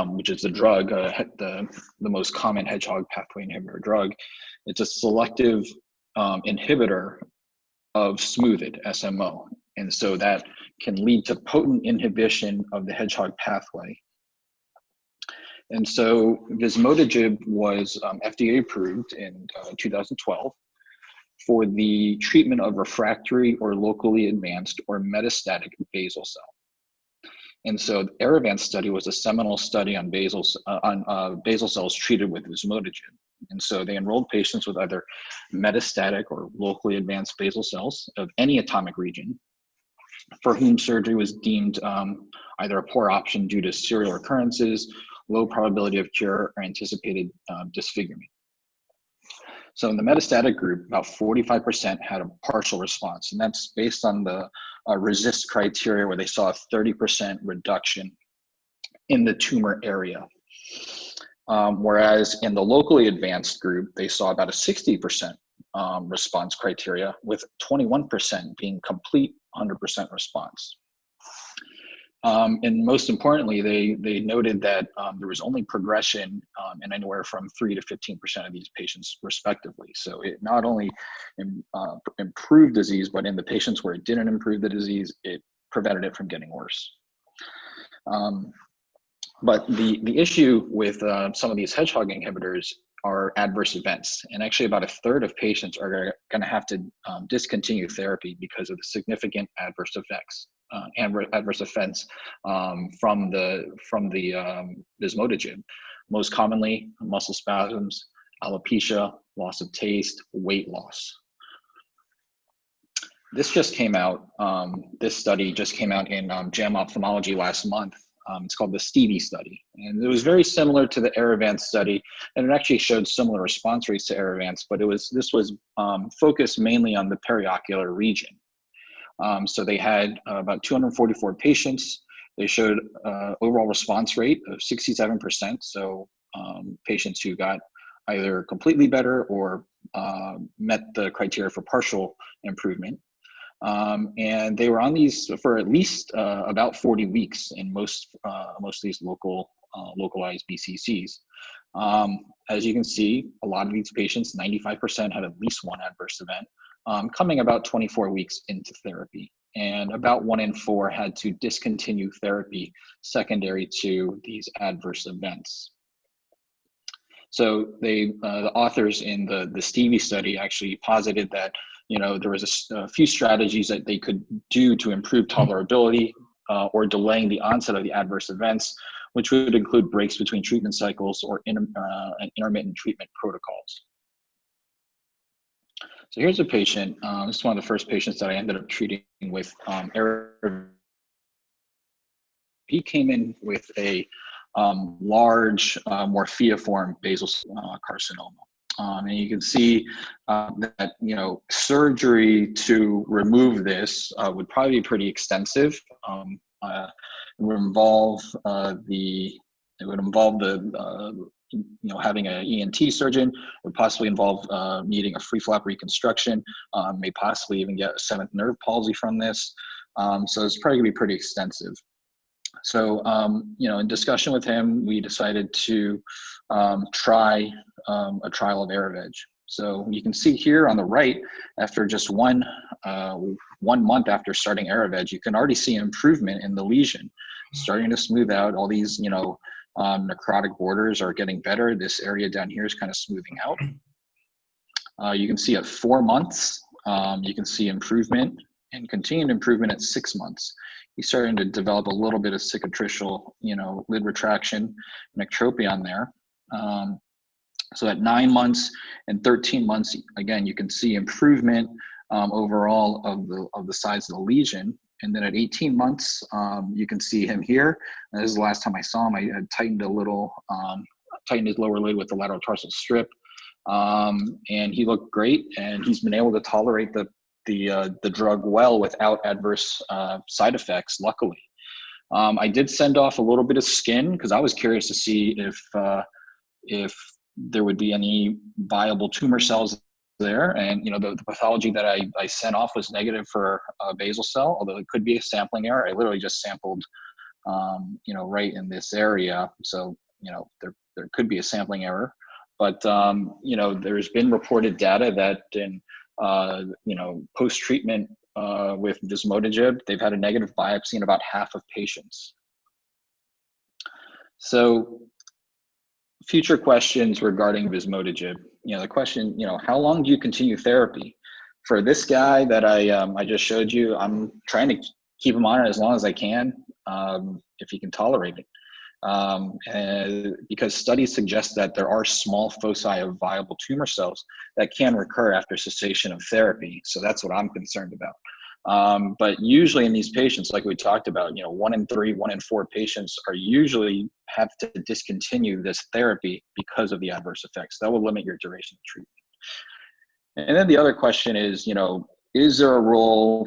Speaker 5: which is the drug, the most common hedgehog pathway inhibitor drug, it's a selective inhibitor of SMOOTHED, SMO. And so that can lead to potent inhibition of the hedgehog pathway. And so vismodegib was FDA approved in 2012 for the treatment of refractory or locally advanced or metastatic basal cell. And so the ARAVANCE study was a seminal study on basal cells treated with vismodegib. And so they enrolled patients with either metastatic or locally advanced basal cells of any atomic region, for whom surgery was deemed either a poor option due to serial recurrences, low probability of cure, or anticipated disfigurement. So in the metastatic group, about 45% had a partial response, and that's based on the RECIST criteria, where they saw a 30% reduction in the tumor area. Whereas in the locally advanced group, they saw about a 60% response criteria, with 21% being complete 100% response. And most importantly, they noted that there was only progression in anywhere from 3 to 15% of these patients, respectively. So it not only improved disease, but in the patients where it didn't improve the disease, it prevented it from getting worse. But the issue with some of these hedgehog inhibitors are adverse events. And actually about a third of patients are gonna have to discontinue therapy because of the significant adverse effects. Adverse effects from the vismodegib, most commonly muscle spasms, alopecia, loss of taste, weight loss. This just came out. This study just came out in JAMA Ophthalmology last month. It's called the STEVIE study, and it was very similar to the ARAVANCE study, and it actually showed similar response rates to ARAVANCE, but this was focused mainly on the periocular region. So they had about 244 patients. They showed overall response rate of 67%. So patients who got either completely better or met the criteria for partial improvement. And they were on these for at least about 40 weeks in most of these localized BCCs. As you can see, a lot of these patients, 95% had at least one adverse event, coming about 24 weeks into therapy. And about 1 in 4 had to discontinue therapy secondary to these adverse events. So the authors in the STEVIE study actually posited that there was a few strategies that they could do to improve tolerability or delaying the onset of the adverse events, which would include breaks between treatment cycles or intermittent treatment protocols. So here's a patient. This is one of the first patients that I ended up treating with he came in with a large morpheaform basal carcinoma. And you can see that surgery to remove this would probably be pretty extensive. It would involve the having an ENT surgeon, would possibly involve needing a free flap reconstruction, may possibly even get a seventh nerve palsy from this. So it's probably gonna be pretty extensive. So, in discussion with him, we decided to try a trial of Aeroveg. So you can see here on the right, after just 1 month after starting Aeroveg, you can already see improvement in the lesion, starting to smooth out. All these, necrotic borders are getting better. This area down here is kind of smoothing out. You can see at 4 months, you can see improvement and continued improvement at 6 months. He's starting to develop a little bit of cicatricial, lid retraction and ectropion there. So at 9 months and 13 months, again, you can see improvement overall of the size of the lesion. And then at 18 months, you can see him here. And this is the last time I saw him. I had tightened a little, tightened his lower lid with the lateral tarsal strip, and he looked great. And he's been able to tolerate the drug well without adverse side effects, luckily. I did send off a little bit of skin because I was curious to see if there would be any viable tumor cells there. And the pathology that I sent off was negative for a basal cell, although it could be a sampling error. I literally just sampled right in this area, so there could be a sampling error. But there's been reported data that in post-treatment with vismodegib, they've had a negative biopsy in about half of patients. So future questions regarding vismodegib. The question, how long do you continue therapy? For this guy that I just showed you, I'm trying to keep him on it as long as I can, if he can tolerate it. And because studies suggest that there are small foci of viable tumor cells that can recur after cessation of therapy. So that's what I'm concerned about. But usually in these patients, like we talked about, 1 in 3, 1 in 4 patients are usually have to discontinue this therapy because of the adverse effects. That will limit your duration of treatment. And then the other question is, is there a role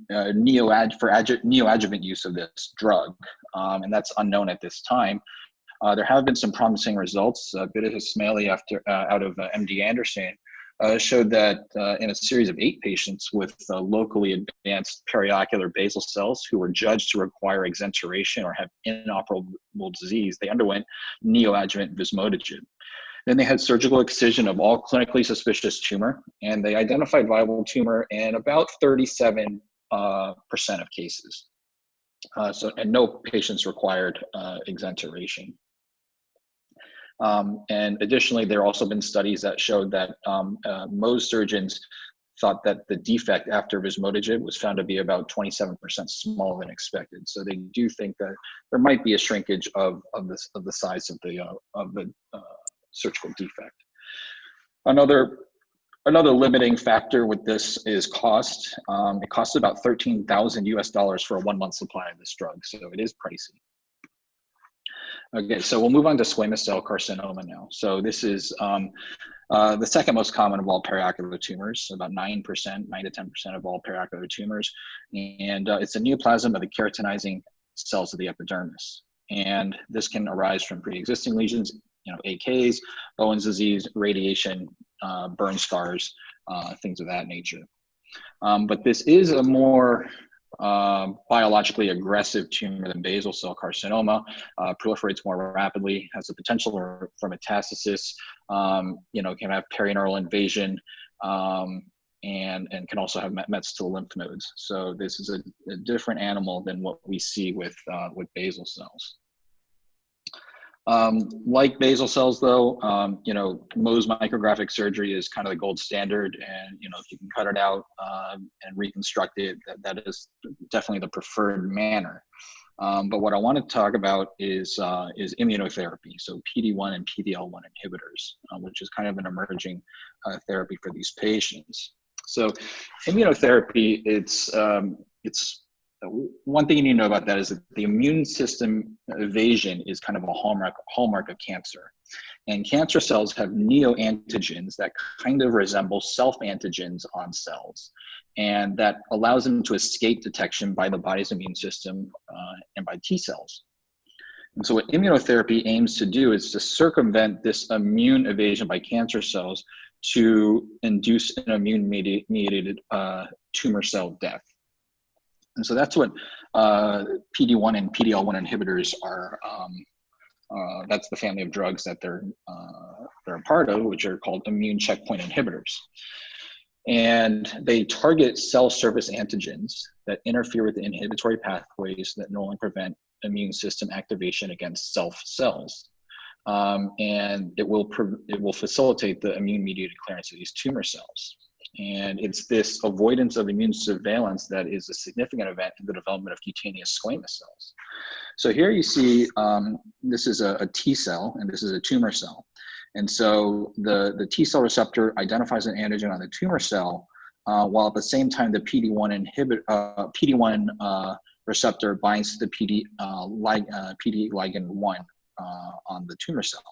Speaker 5: for neoadjuvant use of this drug? And that's unknown at this time. There have been some promising results. Bidit Ismaili out of MD Anderson showed that in a series of 8 patients with locally advanced periocular basal cells who were judged to require exenteration or have inoperable disease, they underwent neoadjuvant vismodegib. Then they had surgical excision of all clinically suspicious tumor, and they identified viable tumor in about 37% of cases. And no patients required exenteration. And additionally, there have also been studies that showed that most surgeons thought that the defect after vismodegib was found to be about 27% smaller than expected. So they do think that there might be a shrinkage of the size of the surgical defect. Another limiting factor with this is cost. It costs about $13,000 US for a 1-month supply of this drug, so it is pricey. Okay, so we'll move on to squamous cell carcinoma now. So this is the second most common of all periocular tumors, about 9 to 10% of all periocular tumors. And it's a neoplasm of the keratinizing cells of the epidermis. And this can arise from pre-existing lesions, AKs, Bowen's disease, radiation, burn scars, things of that nature. But this is a more biologically aggressive tumor than basal cell carcinoma, proliferates more rapidly, has the potential for metastasis, can have perineural invasion, and can also have mets to the lymph nodes. So this is a different animal than what we see with basal cells. Like basal cells though, Mohs micrographic surgery is kind of the gold standard, and if you can cut it out and reconstruct it, that is definitely the preferred manner. But what I want to talk about is immunotherapy, so PD-1 and PD-L1 inhibitors, which is kind of an emerging therapy for these patients. So immunotherapy, it's one thing you need to know about that is that the immune system evasion is kind of a hallmark of cancer. And cancer cells have neoantigens that kind of resemble self-antigens on cells. And that allows them to escape detection by the body's immune system and by T cells. And so what immunotherapy aims to do is to circumvent this immune evasion by cancer cells to induce an immune-mediated tumor cell death. And so that's what PD-1 and PD-L1 inhibitors are. That's the family of drugs that they're a part of, which are called immune checkpoint inhibitors. And they target cell surface antigens that interfere with the inhibitory pathways that normally prevent immune system activation against self cells. And it will facilitate the immune-mediated clearance of these tumor cells. And it's this avoidance of immune surveillance that is a significant event in the development of cutaneous squamous cells. So here you see, this is a T cell, and this is a tumor cell. And so the T cell receptor identifies an antigen on the tumor cell, while at the same time the PD-1 receptor binds to the PD ligand 1 on the tumor cell.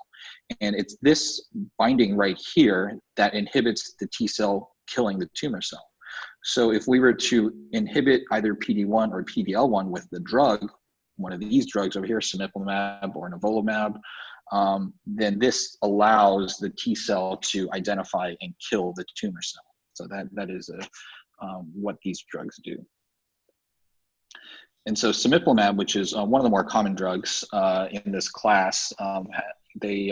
Speaker 5: And it's this binding right here that inhibits the T cell killing the tumor cell. So if we were to inhibit either PD-1 or PD-L1 with the drug, one of these drugs over here, cemiplimab or nivolumab, then this allows the T cell to identify and kill the tumor cell. So that is what these drugs do. And so cemiplimab, which is one of the more common drugs in this class, they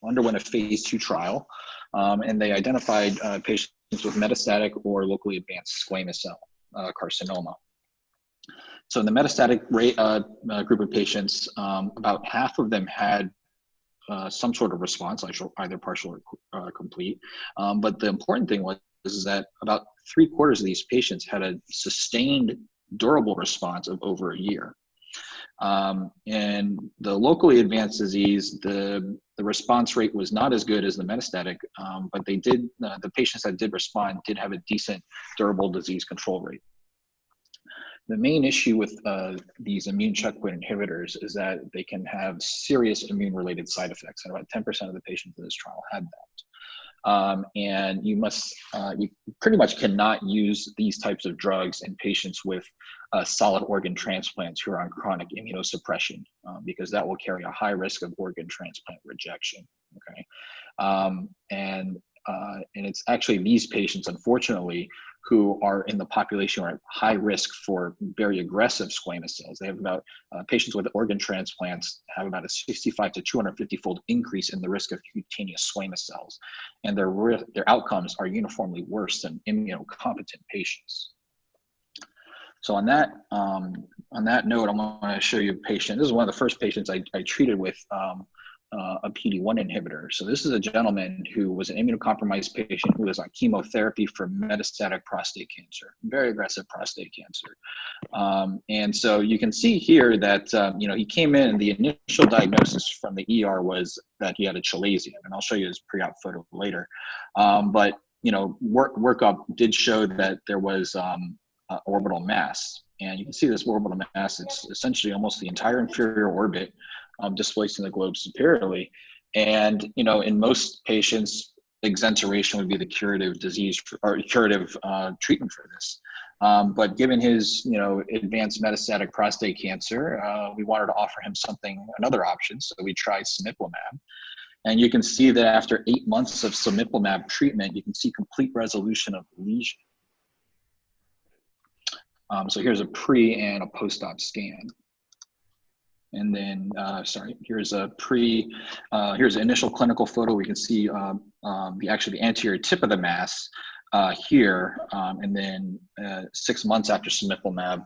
Speaker 5: underwent a phase 2 trial, and they identified patients with metastatic or locally advanced squamous cell carcinoma. So in the metastatic group of patients, about half of them had some sort of response, either partial or complete. But the important thing is that about 3/4 of these patients had a sustained durable response of over a year. And the locally advanced disease, the response rate was not as good as the metastatic, but they did, the patients that did respond did have a decent durable disease control rate. The main issue with these immune checkpoint inhibitors is that they can have serious immune-related side effects, and about 10% of the patients in this trial had that. And you pretty much cannot use these types of drugs in patients with solid organ transplants who are on chronic immunosuppression, because that will carry a high risk of organ transplant rejection. Okay, and it's actually these patients, unfortunately, who are in the population who are at high risk for very aggressive squamous cells. They have about, patients with organ transplants have about a 65 to 250-fold increase in the risk of cutaneous squamous cells. And their outcomes are uniformly worse than immunocompetent patients. So on that note, I'm going to show you a patient. This is one of the first patients I treated with a PD-1 inhibitor. So this is a gentleman who was an immunocompromised patient who was on chemotherapy for metastatic prostate cancer, very aggressive prostate cancer. And so you can see here that, he came in and the initial diagnosis from the ER was that he had a chalazion, and I'll show you his pre-op photo later. But, workup did show that there was orbital mass. And you can see this orbital mass, it's essentially almost the entire inferior orbit, displacing the globe superiorly. And, in most patients, exenteration would be the curative curative treatment for this. But given his, advanced metastatic prostate cancer, we wanted to offer him another option. So we tried cemiplimab. And you can see that after 8 months of cemiplimab treatment, you can see complete resolution of the lesion. So here's a pre and a post-op scan. And then, here's here's an initial clinical photo. We can see the anterior tip of the mass here. And then 6 months after cemiplimab,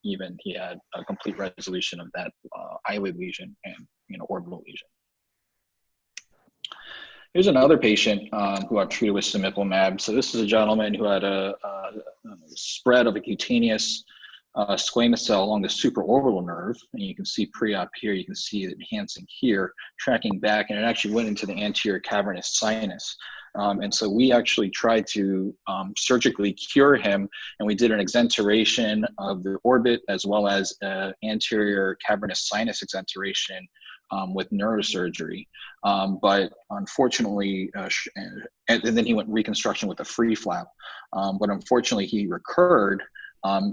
Speaker 5: even he had a complete resolution of that eyelid lesion and orbital lesion. Here's another patient who I've treated with cemiplimab. So this is a gentleman who had a spread of a cutaneous squamous cell along the supraorbital nerve, and you can see pre-op here, you can see it enhancing here, tracking back, and it actually went into the anterior cavernous sinus. And so we actually tried to surgically cure him, and we did an exenteration of the orbit as well as anterior cavernous sinus exenteration with neurosurgery. But unfortunately, and then he went reconstruction with a free flap. But unfortunately, he recurred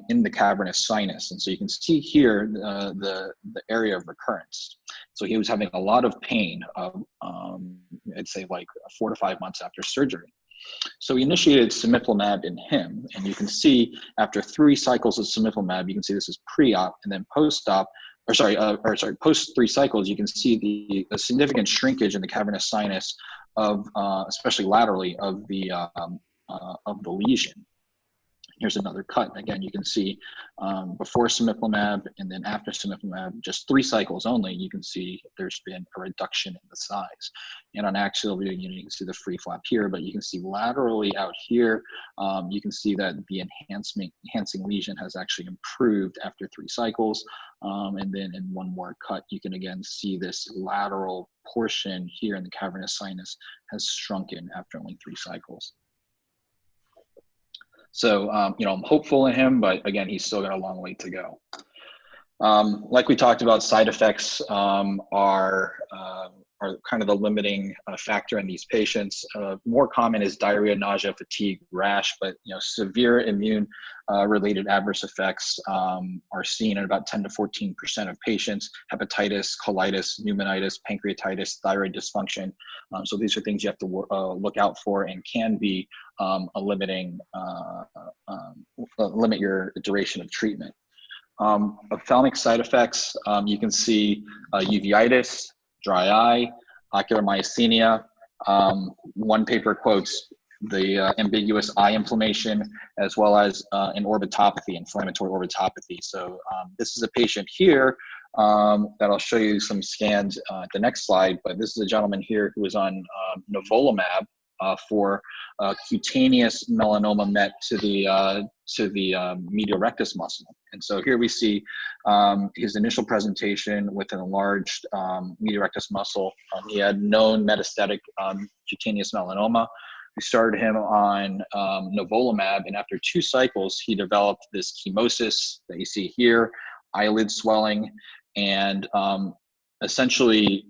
Speaker 5: in the cavernous sinus. And so you can see here the area of recurrence. So he was having a lot of pain, I'd say like 4 to 5 months after surgery. So we initiated cemiplimab in him, and you can see after 3 cycles of cemiplimab, you can see this is pre-op, and then post-op, post 3 cycles, you can see the significant shrinkage in the cavernous sinus of, especially laterally, of the lesion. Here's another cut. Again, you can see before cemiplimab and then after cemiplimab, just 3 cycles only, you can see there's been a reduction in the size. And on axial view, you can see the free flap here, but you can see laterally out here, you can see that the enhancing lesion has actually improved after 3 cycles. And then in one more cut, you can again see this lateral portion here in the cavernous sinus has shrunken after only 3 cycles. So, I'm hopeful in him, but again, he's still got a long way to go. Like we talked about, side effects are kind of the limiting factor in these patients. More common is diarrhea, nausea, fatigue, rash, but severe immune related adverse effects are seen in about 10 to 14% of patients: hepatitis, colitis, pneumonitis, pancreatitis, thyroid dysfunction. So these are things you have to look out for, and can be limit your duration of treatment. Ophthalmic side effects, you can see uveitis, dry eye, ocular myasthenia. One paper quotes the ambiguous eye inflammation, as well as an orbitopathy, inflammatory orbitopathy. So this is a patient here that I'll show you some scans at the next slide, but this is a gentleman here who was on nivolumab for cutaneous melanoma met to the medial rectus muscle. And so here we see his initial presentation with an enlarged medial rectus muscle. He had known metastatic cutaneous melanoma. We started him on nivolumab, and after 2 cycles, he developed this chemosis that you see here, eyelid swelling, and essentially,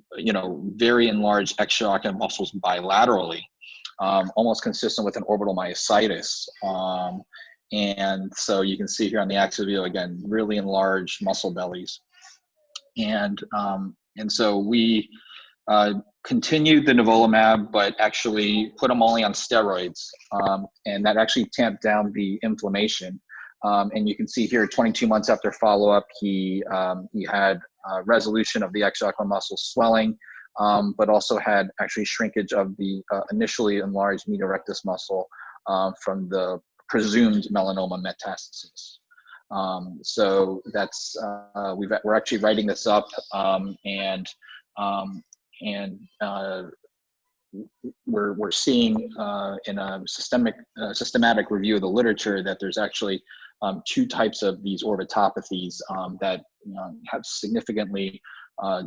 Speaker 5: very enlarged extraocular muscles bilaterally. Almost consistent with an orbital myositis. And so you can see here on the axial view, again, really enlarged muscle bellies. And so we continued the nivolumab, but actually put him only on steroids. And that actually tamped down the inflammation. And you can see here, 22 months after follow-up, he had resolution of the extraocular muscle swelling, but also had actually shrinkage of the initially enlarged medial rectus muscle from the presumed melanoma metastasis. So that's we're actually writing this up, and we're seeing in a systematic review of the literature that there's actually 2 types of these orbitopathies that have significantly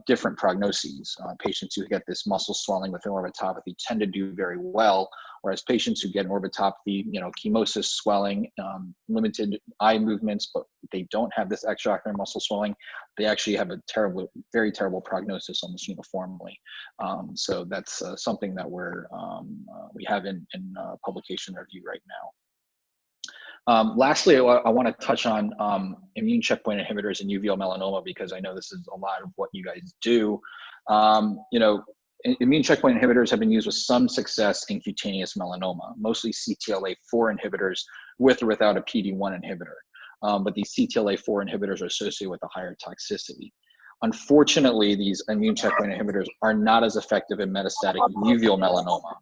Speaker 5: different prognoses. Patients who get this muscle swelling with an orbitopathy tend to do very well, whereas patients who get an orbitopathy, chemosis, swelling, limited eye movements, but they don't have this extraocular muscle swelling, they actually have a very terrible prognosis almost uniformly. So that's something that we have in publication review right now. Lastly, I want to touch on immune checkpoint inhibitors and uveal melanoma, because I know this is a lot of what you guys do. Immune checkpoint inhibitors have been used with some success in cutaneous melanoma, mostly CTLA-4 inhibitors with or without a PD-1 inhibitor. But these CTLA-4 inhibitors are associated with a higher toxicity. Unfortunately, these immune checkpoint inhibitors are not as effective in metastatic uveal melanoma.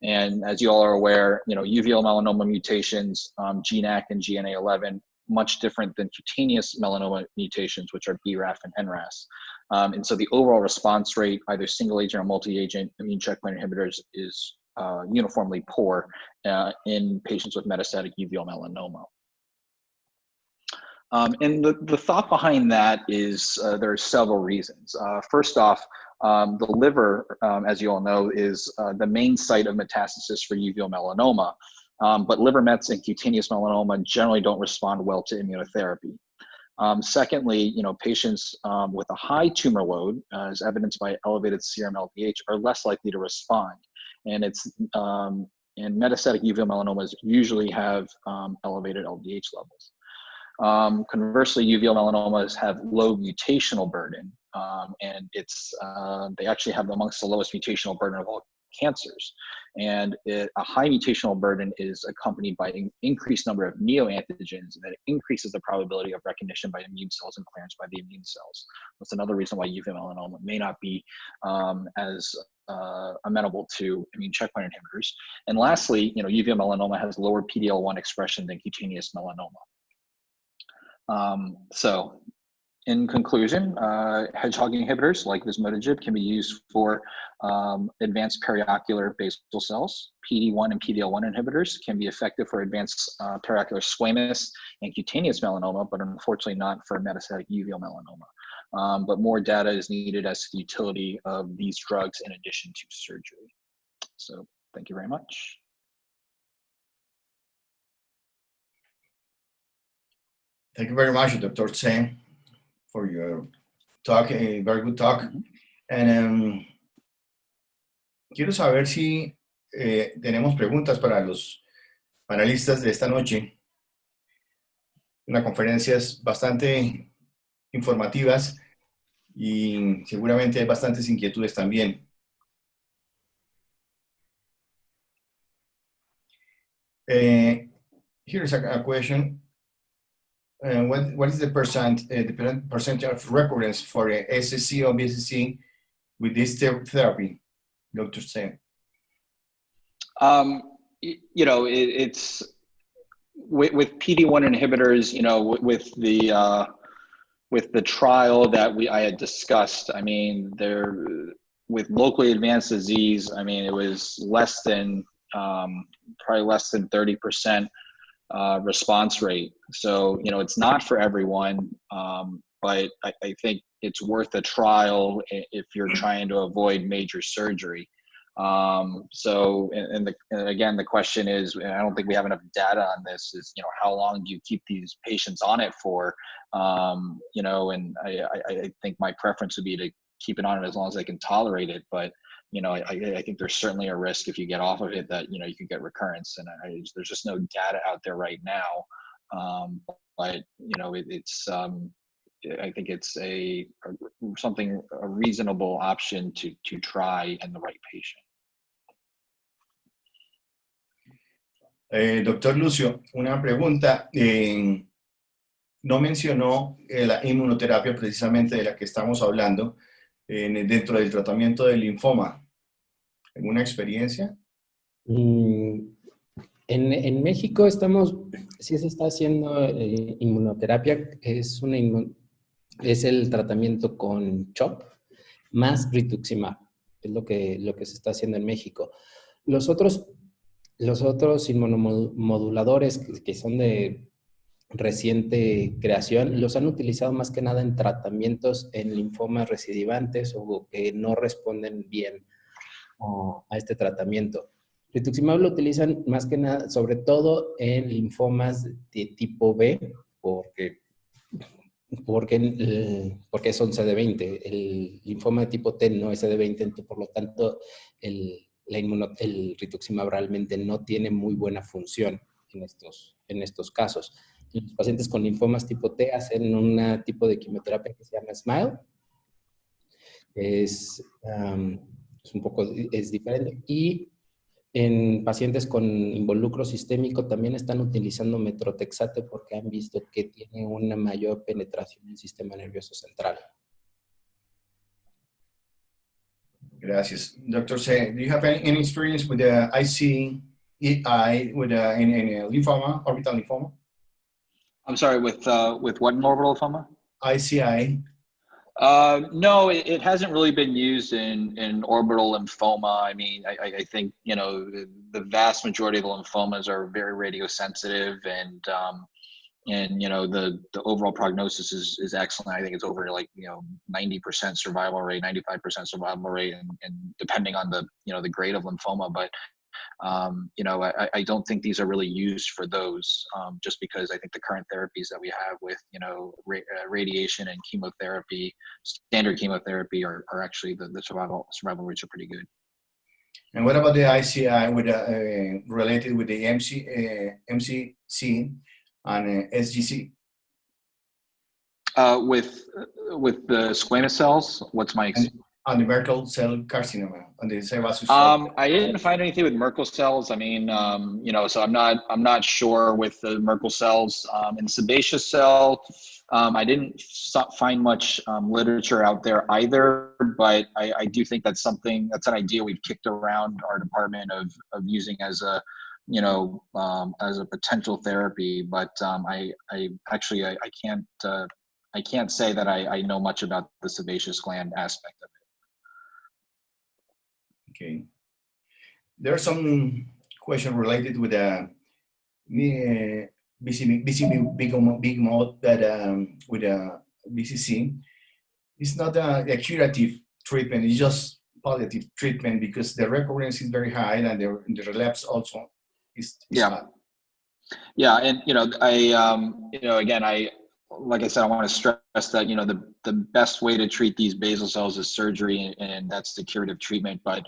Speaker 5: And as you all are aware, uveal melanoma mutations, GNAC and GNA11, much different than cutaneous melanoma mutations, which are BRAF and NRAS. And so the overall response rate, either single agent or multi-agent immune checkpoint inhibitors, is uniformly poor in patients with metastatic uveal melanoma. And the thought behind that is there are several reasons. First off, the liver, as you all know, is the main site of metastasis for uveal melanoma, but liver mets and cutaneous melanoma generally don't respond well to immunotherapy. Secondly, patients with a high tumor load, as evidenced by elevated serum LDH, are less likely to respond. And and metastatic uveal melanomas usually have elevated LDH levels. Conversely, uveal melanomas have low mutational burden, and they actually have amongst the lowest mutational burden of all cancers. And a high mutational burden is accompanied by an increased number of neoantigens that increases the probability of recognition by immune cells and clearance by the immune cells. That's another reason why uveal melanoma may not be as amenable to immune checkpoint inhibitors. And lastly, uveal melanoma has lower PD-L1 expression than cutaneous melanoma. So in conclusion, hedgehog inhibitors like vismodegib can be used for advanced periocular basal cells. PD-1 and PD-L1 inhibitors can be effective for advanced periocular squamous and cutaneous melanoma, but unfortunately not for metastatic uveal melanoma. But more data is needed as to the utility of these drugs in addition to surgery. So thank you very much.
Speaker 2: Thank you very much, Dr. Tse, for your talk, a very good talk. And quiero saber si tenemos preguntas para los panelistas de esta noche. Una conferencias bastante informativas y seguramente hay bastantes inquietudes también. Here's a question. What is the percentage of recurrence for SSC or BSC with this therapy, Dr. Tse?
Speaker 5: It's with PD-1 inhibitors, with the trial that I had discussed, I mean, with locally advanced disease, I mean, it was less than, probably less than 30% response rate. So, it's not for everyone, but I think it's worth a trial if you're trying to avoid major surgery. So, and again, the question is, and I don't think we have enough data on this, is, how long do you keep these patients on it for? And I think my preference would be to keep it on it as long as they can tolerate it. But, I think there's certainly a risk if you get off of it that, you could get recurrence. And there's just no data out there right now. But, I think it's a reasonable option to try in the right patient.
Speaker 2: Doctor Lucio, una pregunta. No mencionó la inmunoterapia precisamente de la que estamos hablando dentro del tratamiento del linfoma. ¿Alguna experiencia?
Speaker 3: En México sí se está haciendo inmunoterapia, es el tratamiento con CHOP más rituximab, es lo que se está haciendo en México. Los otros inmunomoduladores que son de reciente creación, los han utilizado más que nada en tratamientos en linfomas recidivantes o que no responden bien a este tratamiento. Rituximab lo utilizan más que nada, sobre todo en linfomas de tipo B, porque son CD20. El linfoma de tipo T no es CD20, entonces, por lo tanto, el rituximab realmente no tiene muy buena función en estos casos. Los pacientes con linfomas tipo T hacen un tipo de quimioterapia que se llama SMILE. Es diferente. Y en pacientes con involucro sistémico también están utilizando metrotexate porque han visto que tiene una mayor penetración en el sistema nervioso central.
Speaker 2: Gracias. Dr. Tse, do you have any experience with the ICI in lymphoma, orbital lymphoma?
Speaker 5: I'm sorry, with what in orbital lymphoma?
Speaker 2: ICI.
Speaker 5: No, it hasn't really been used in orbital lymphoma. I mean, I think, the vast majority of the lymphomas are very radiosensitive, and the overall prognosis is excellent. I think it's over 90% survival rate, 95% survival rate, and depending on the grade of lymphoma. But I don't think these are really used for those, just because I think the current therapies that we have with, radiation and chemotherapy, standard chemotherapy, are actually the survival rates are pretty good.
Speaker 2: And what about the ICI related with the MCC and SGC?
Speaker 5: With the squamous cells, what's my
Speaker 2: on the Merkel cell carcinoma, on the sebaceous cell?
Speaker 5: I didn't find anything with Merkel cells. I mean, you know, so I'm not sure with the Merkel cells. In sebaceous cell, I didn't find much literature out there either, but I do think that's an idea we've kicked around our department of using as a, you know, as a potential therapy. But I can't say that I know much about the sebaceous gland aspect of it.
Speaker 2: Okay. There are some questions related with BCB big mode that with BCC. It's not a curative treatment, it's just palliative treatment because the recurrence is very high and the relapse also is high.
Speaker 5: Yeah, and you know, you know, again, like I said, I want to stress that, you know, the best way to treat these basal cells is surgery, and that's the curative treatment. But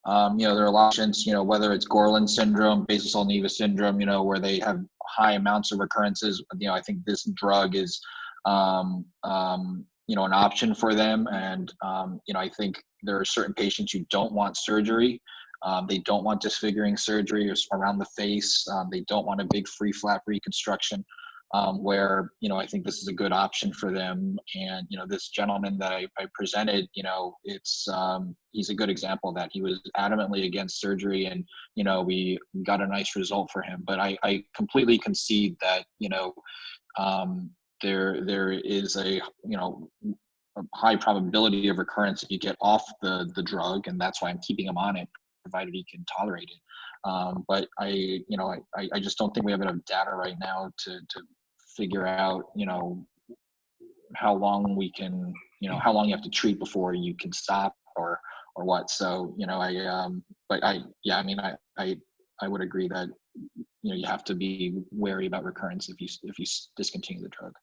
Speaker 5: you know, there are a lot of patients, you know, whether it's Gorlin syndrome, basal cell nevus syndrome, you know, where they have high amounts of recurrences. You know, I think this drug is, you know, an option for them. And you know, I think there are certain patients who don't want surgery. They don't want disfiguring surgery around the face. They don't want a big free flap reconstruction. Where, you know, I think this is a good option for them. And, you know, this gentleman that I presented, you know, he's a good example of that. He was adamantly against surgery, and, you know, we got a nice result for him. But I completely concede that, you know, there is a, you know, a high probability of recurrence if you get off the drug, and that's why I'm keeping him on it, provided he can tolerate it. But I just don't think we have enough data right now to figure out, you know, how long we can, you know, how long you have to treat before you can stop or what. So, you know, I mean, I would agree that, you know, you have to be wary about recurrence if you discontinue the drug.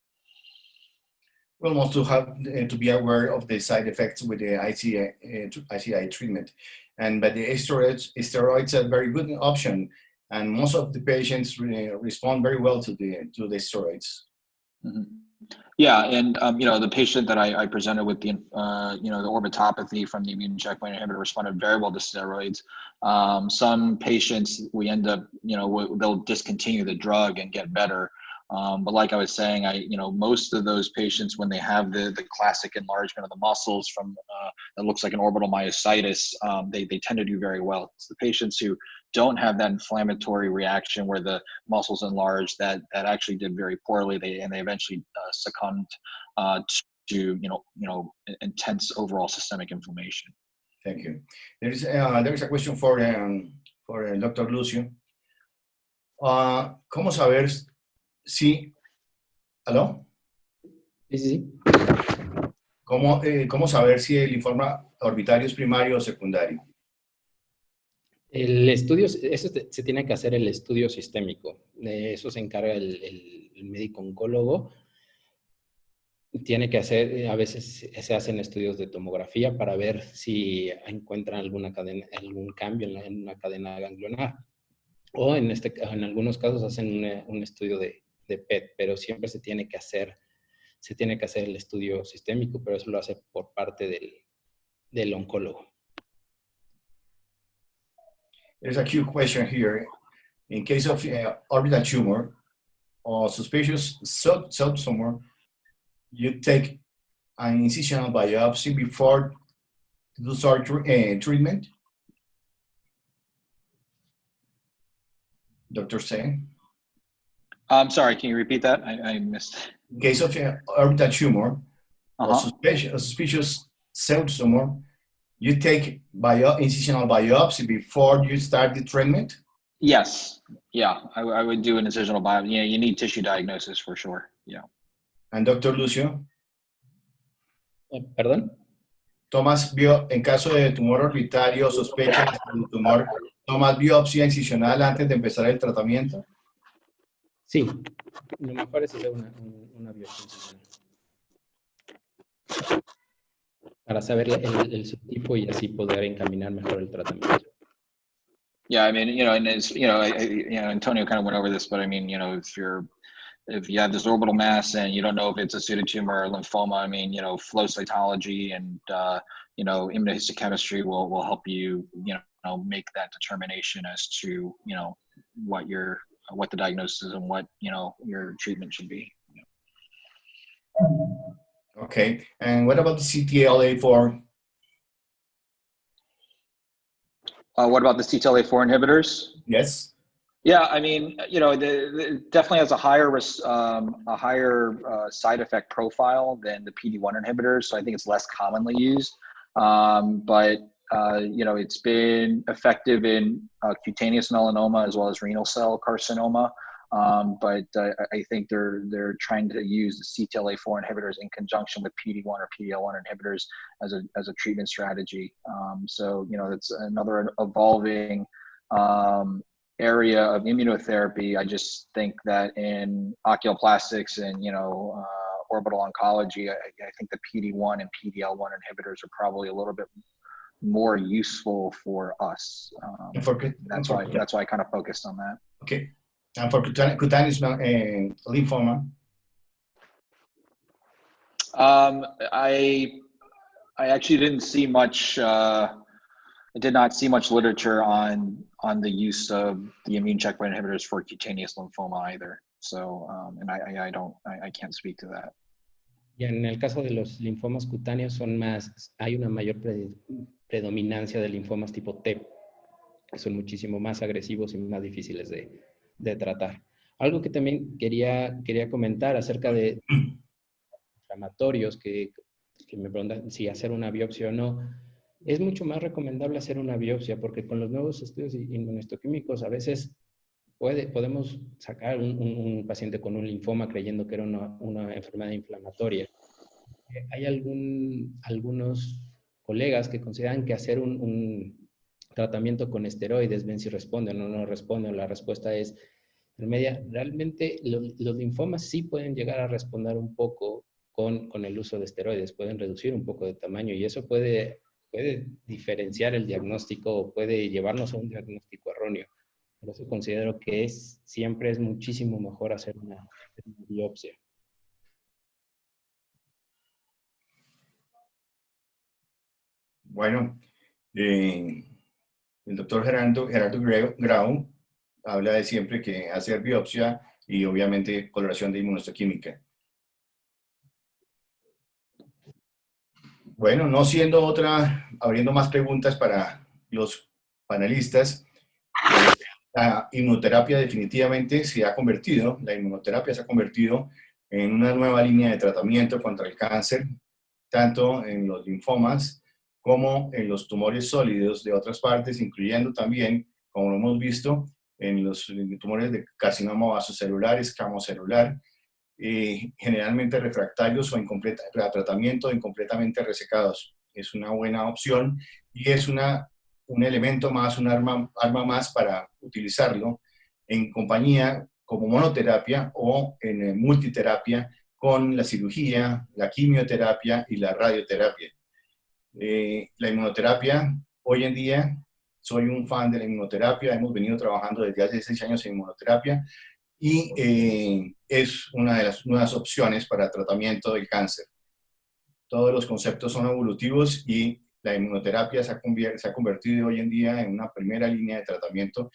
Speaker 2: We also have to be aware of the side effects with the ICI treatment. But the steroids are a very good option, and most of the patients respond very well to the steroids.
Speaker 5: Mm-hmm. Yeah, and you know, the patient that I presented with the you know, the orbitopathy from the immune checkpoint inhibitor responded very well to steroids. Some patients, we end up, you know, they'll discontinue the drug and get better. But like I was saying, you know, most of those patients, when they have the classic enlargement of the muscles from that looks like an orbital myositis, they tend to do very well. It's the patients who don't have that inflammatory reaction where the muscles enlarge that actually did very poorly. They eventually succumbed to you know intense overall systemic inflammation.
Speaker 2: Thank you. There is a question for Dr. Lucio. ¿Cómo saber si? ¿Aló?
Speaker 3: Sí.
Speaker 2: ¿Cómo saber si el linfoma orbitario es primario o secundario?
Speaker 3: El estudio, eso se tiene que hacer el estudio sistémico. De eso se encarga el médico oncólogo. Tiene que hacer, a veces se hacen estudios de tomografía para ver si encuentran algún cambio en una cadena ganglionar. O en algunos casos hacen un estudio de PET, pero siempre se tiene que hacer el estudio sistémico, pero eso lo hace por parte del oncólogo.
Speaker 2: There's a cute question here. In case of orbital tumor or suspicious subtumor, you take an incisional biopsy before the surgery treatment? Dr. Say?
Speaker 5: I'm sorry, can you repeat that? I missed.
Speaker 2: In case of orbital tumor or suspicious subtumor, you take incisional biopsy before you start the treatment?
Speaker 5: Yes. Yeah, I would do an incisional biopsy. Yeah, you need tissue diagnosis for sure. Yeah.
Speaker 2: And Dr. Lucio?
Speaker 3: ¿Perdón?
Speaker 2: ¿Tomas en caso de tumor orbitario o sospecha de tumor, tomas biopsia incisional antes de empezar el tratamiento?
Speaker 3: Sí, lo mejor es hacer una biopsia incisional. Para saber el subtipo y así poder encaminar mejor el tratamiento.
Speaker 5: Yeah, I mean, you know, and it's, you know, Antonio kind of went over this, but I mean, you know, if you're if you have this orbital mass and you don't know if it's a pseudotumor or lymphoma, I mean, you know, flow cytology and, you know, immunohistochemistry will help you, you know, make that determination as to, you know, what the diagnosis is and what, you know, your treatment should be.
Speaker 2: Okay, and what about the CTLA-4?
Speaker 5: What about the CTLA-4 inhibitors?
Speaker 2: Yes.
Speaker 5: Yeah, I mean, you know, it definitely has a higher side effect profile than the PD-1 inhibitors, so I think it's less commonly used. But you know, it's been effective in cutaneous melanoma as well as renal cell carcinoma. But I think they're trying to use the CTLA-4 inhibitors in conjunction with PD-1 or PD-L1 inhibitors as a treatment strategy. So you know, it's another evolving area of immunotherapy. I just think that in oculoplastics and, you know, orbital oncology, I think the PD-1 and PD-L1 inhibitors are probably a little bit more useful for us. That's why I kind of focused on that.
Speaker 2: Okay. And for cutaneous lymphoma?
Speaker 5: I actually didn't see much. I did not see much literature on the use of the immune checkpoint inhibitors for cutaneous lymphoma either. So, and I can't speak to that.
Speaker 3: Y en el caso de los linfomas cutáneos hay una mayor predominancia de linfomas tipo T. Son muchísimo más agresivos y más difíciles de tratar. Algo que también quería comentar acerca de inflamatorios, que me preguntan si hacer una biopsia o no. Es mucho más recomendable hacer una biopsia porque con los nuevos estudios inmunohistoquímicos a veces podemos sacar un paciente con un linfoma creyendo que era una enfermedad inflamatoria. Hay algunos colegas que consideran que hacer un tratamiento con esteroides, ven si responden o no responden, la respuesta es intermedia. Realmente los linfomas sí pueden llegar a responder un poco con el uso de esteroides, pueden reducir un poco de tamaño y eso puede diferenciar el diagnóstico o puede llevarnos a un diagnóstico erróneo. Por eso considero que siempre es muchísimo mejor hacer una biopsia.
Speaker 2: Bueno, el doctor Gerardo Grau habla de siempre que hacer biopsia y obviamente coloración de inmunohistoquímica. Bueno, no siendo abriendo más preguntas para los panelistas, la inmunoterapia definitivamente la inmunoterapia se ha convertido en una nueva línea de tratamiento contra el cáncer, tanto en los linfomas como en los tumores sólidos de otras partes, incluyendo también, como lo hemos visto, en los tumores de carcinoma vasocelular, escamocelular, generalmente refractarios o a tratamiento incompletamente resecados. Es una buena opción y es un elemento más, un arma más para utilizarlo en compañía como monoterapia o en multiterapia con la cirugía, la quimioterapia y la radioterapia. La inmunoterapia, hoy en día, soy un fan de la inmunoterapia, hemos venido trabajando desde hace 6 años en inmunoterapia y es una de las nuevas opciones para tratamiento del cáncer. Todos los conceptos son evolutivos y la inmunoterapia se ha convertido hoy en día en una primera línea de tratamiento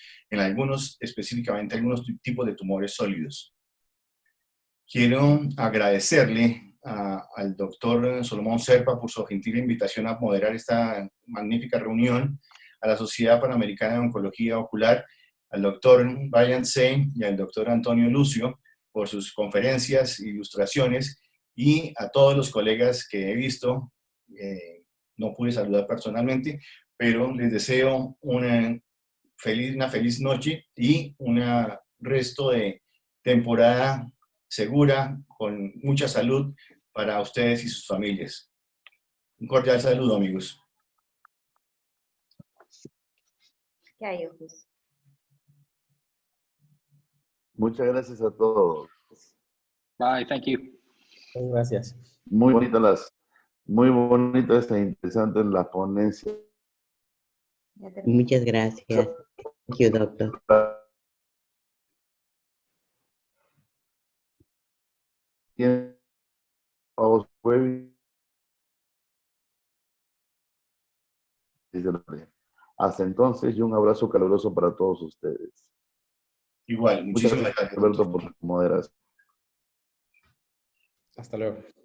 Speaker 2: específicamente algunos tipos de tumores sólidos. Quiero agradecerle al doctor Solomón Serpa por su gentil invitación a moderar esta magnífica reunión, a la Sociedad Panamericana de Oncología Ocular, al doctor Brian Sein y al doctor Antonio Lucio por sus conferencias e ilustraciones, y a todos los colegas que he visto. No pude saludar personalmente, pero les deseo una feliz noche y un resto de temporada segura, con mucha salud para ustedes y sus familias. Un cordial saludo, amigos.
Speaker 1: Muchas gracias a todos.
Speaker 5: Bye, thank you.
Speaker 3: Gracias.
Speaker 1: Muy bonita e interesante la ponencia.
Speaker 6: Muchas gracias. Thank you, doctor.
Speaker 1: tiempo. Hasta entonces, y un abrazo caluroso para todos ustedes.
Speaker 2: Igual,
Speaker 1: Muchas
Speaker 2: muchísimas
Speaker 1: gracias,
Speaker 2: gracias,
Speaker 1: Alberto,
Speaker 2: doctor.
Speaker 1: por su moderación.
Speaker 3: Hasta luego.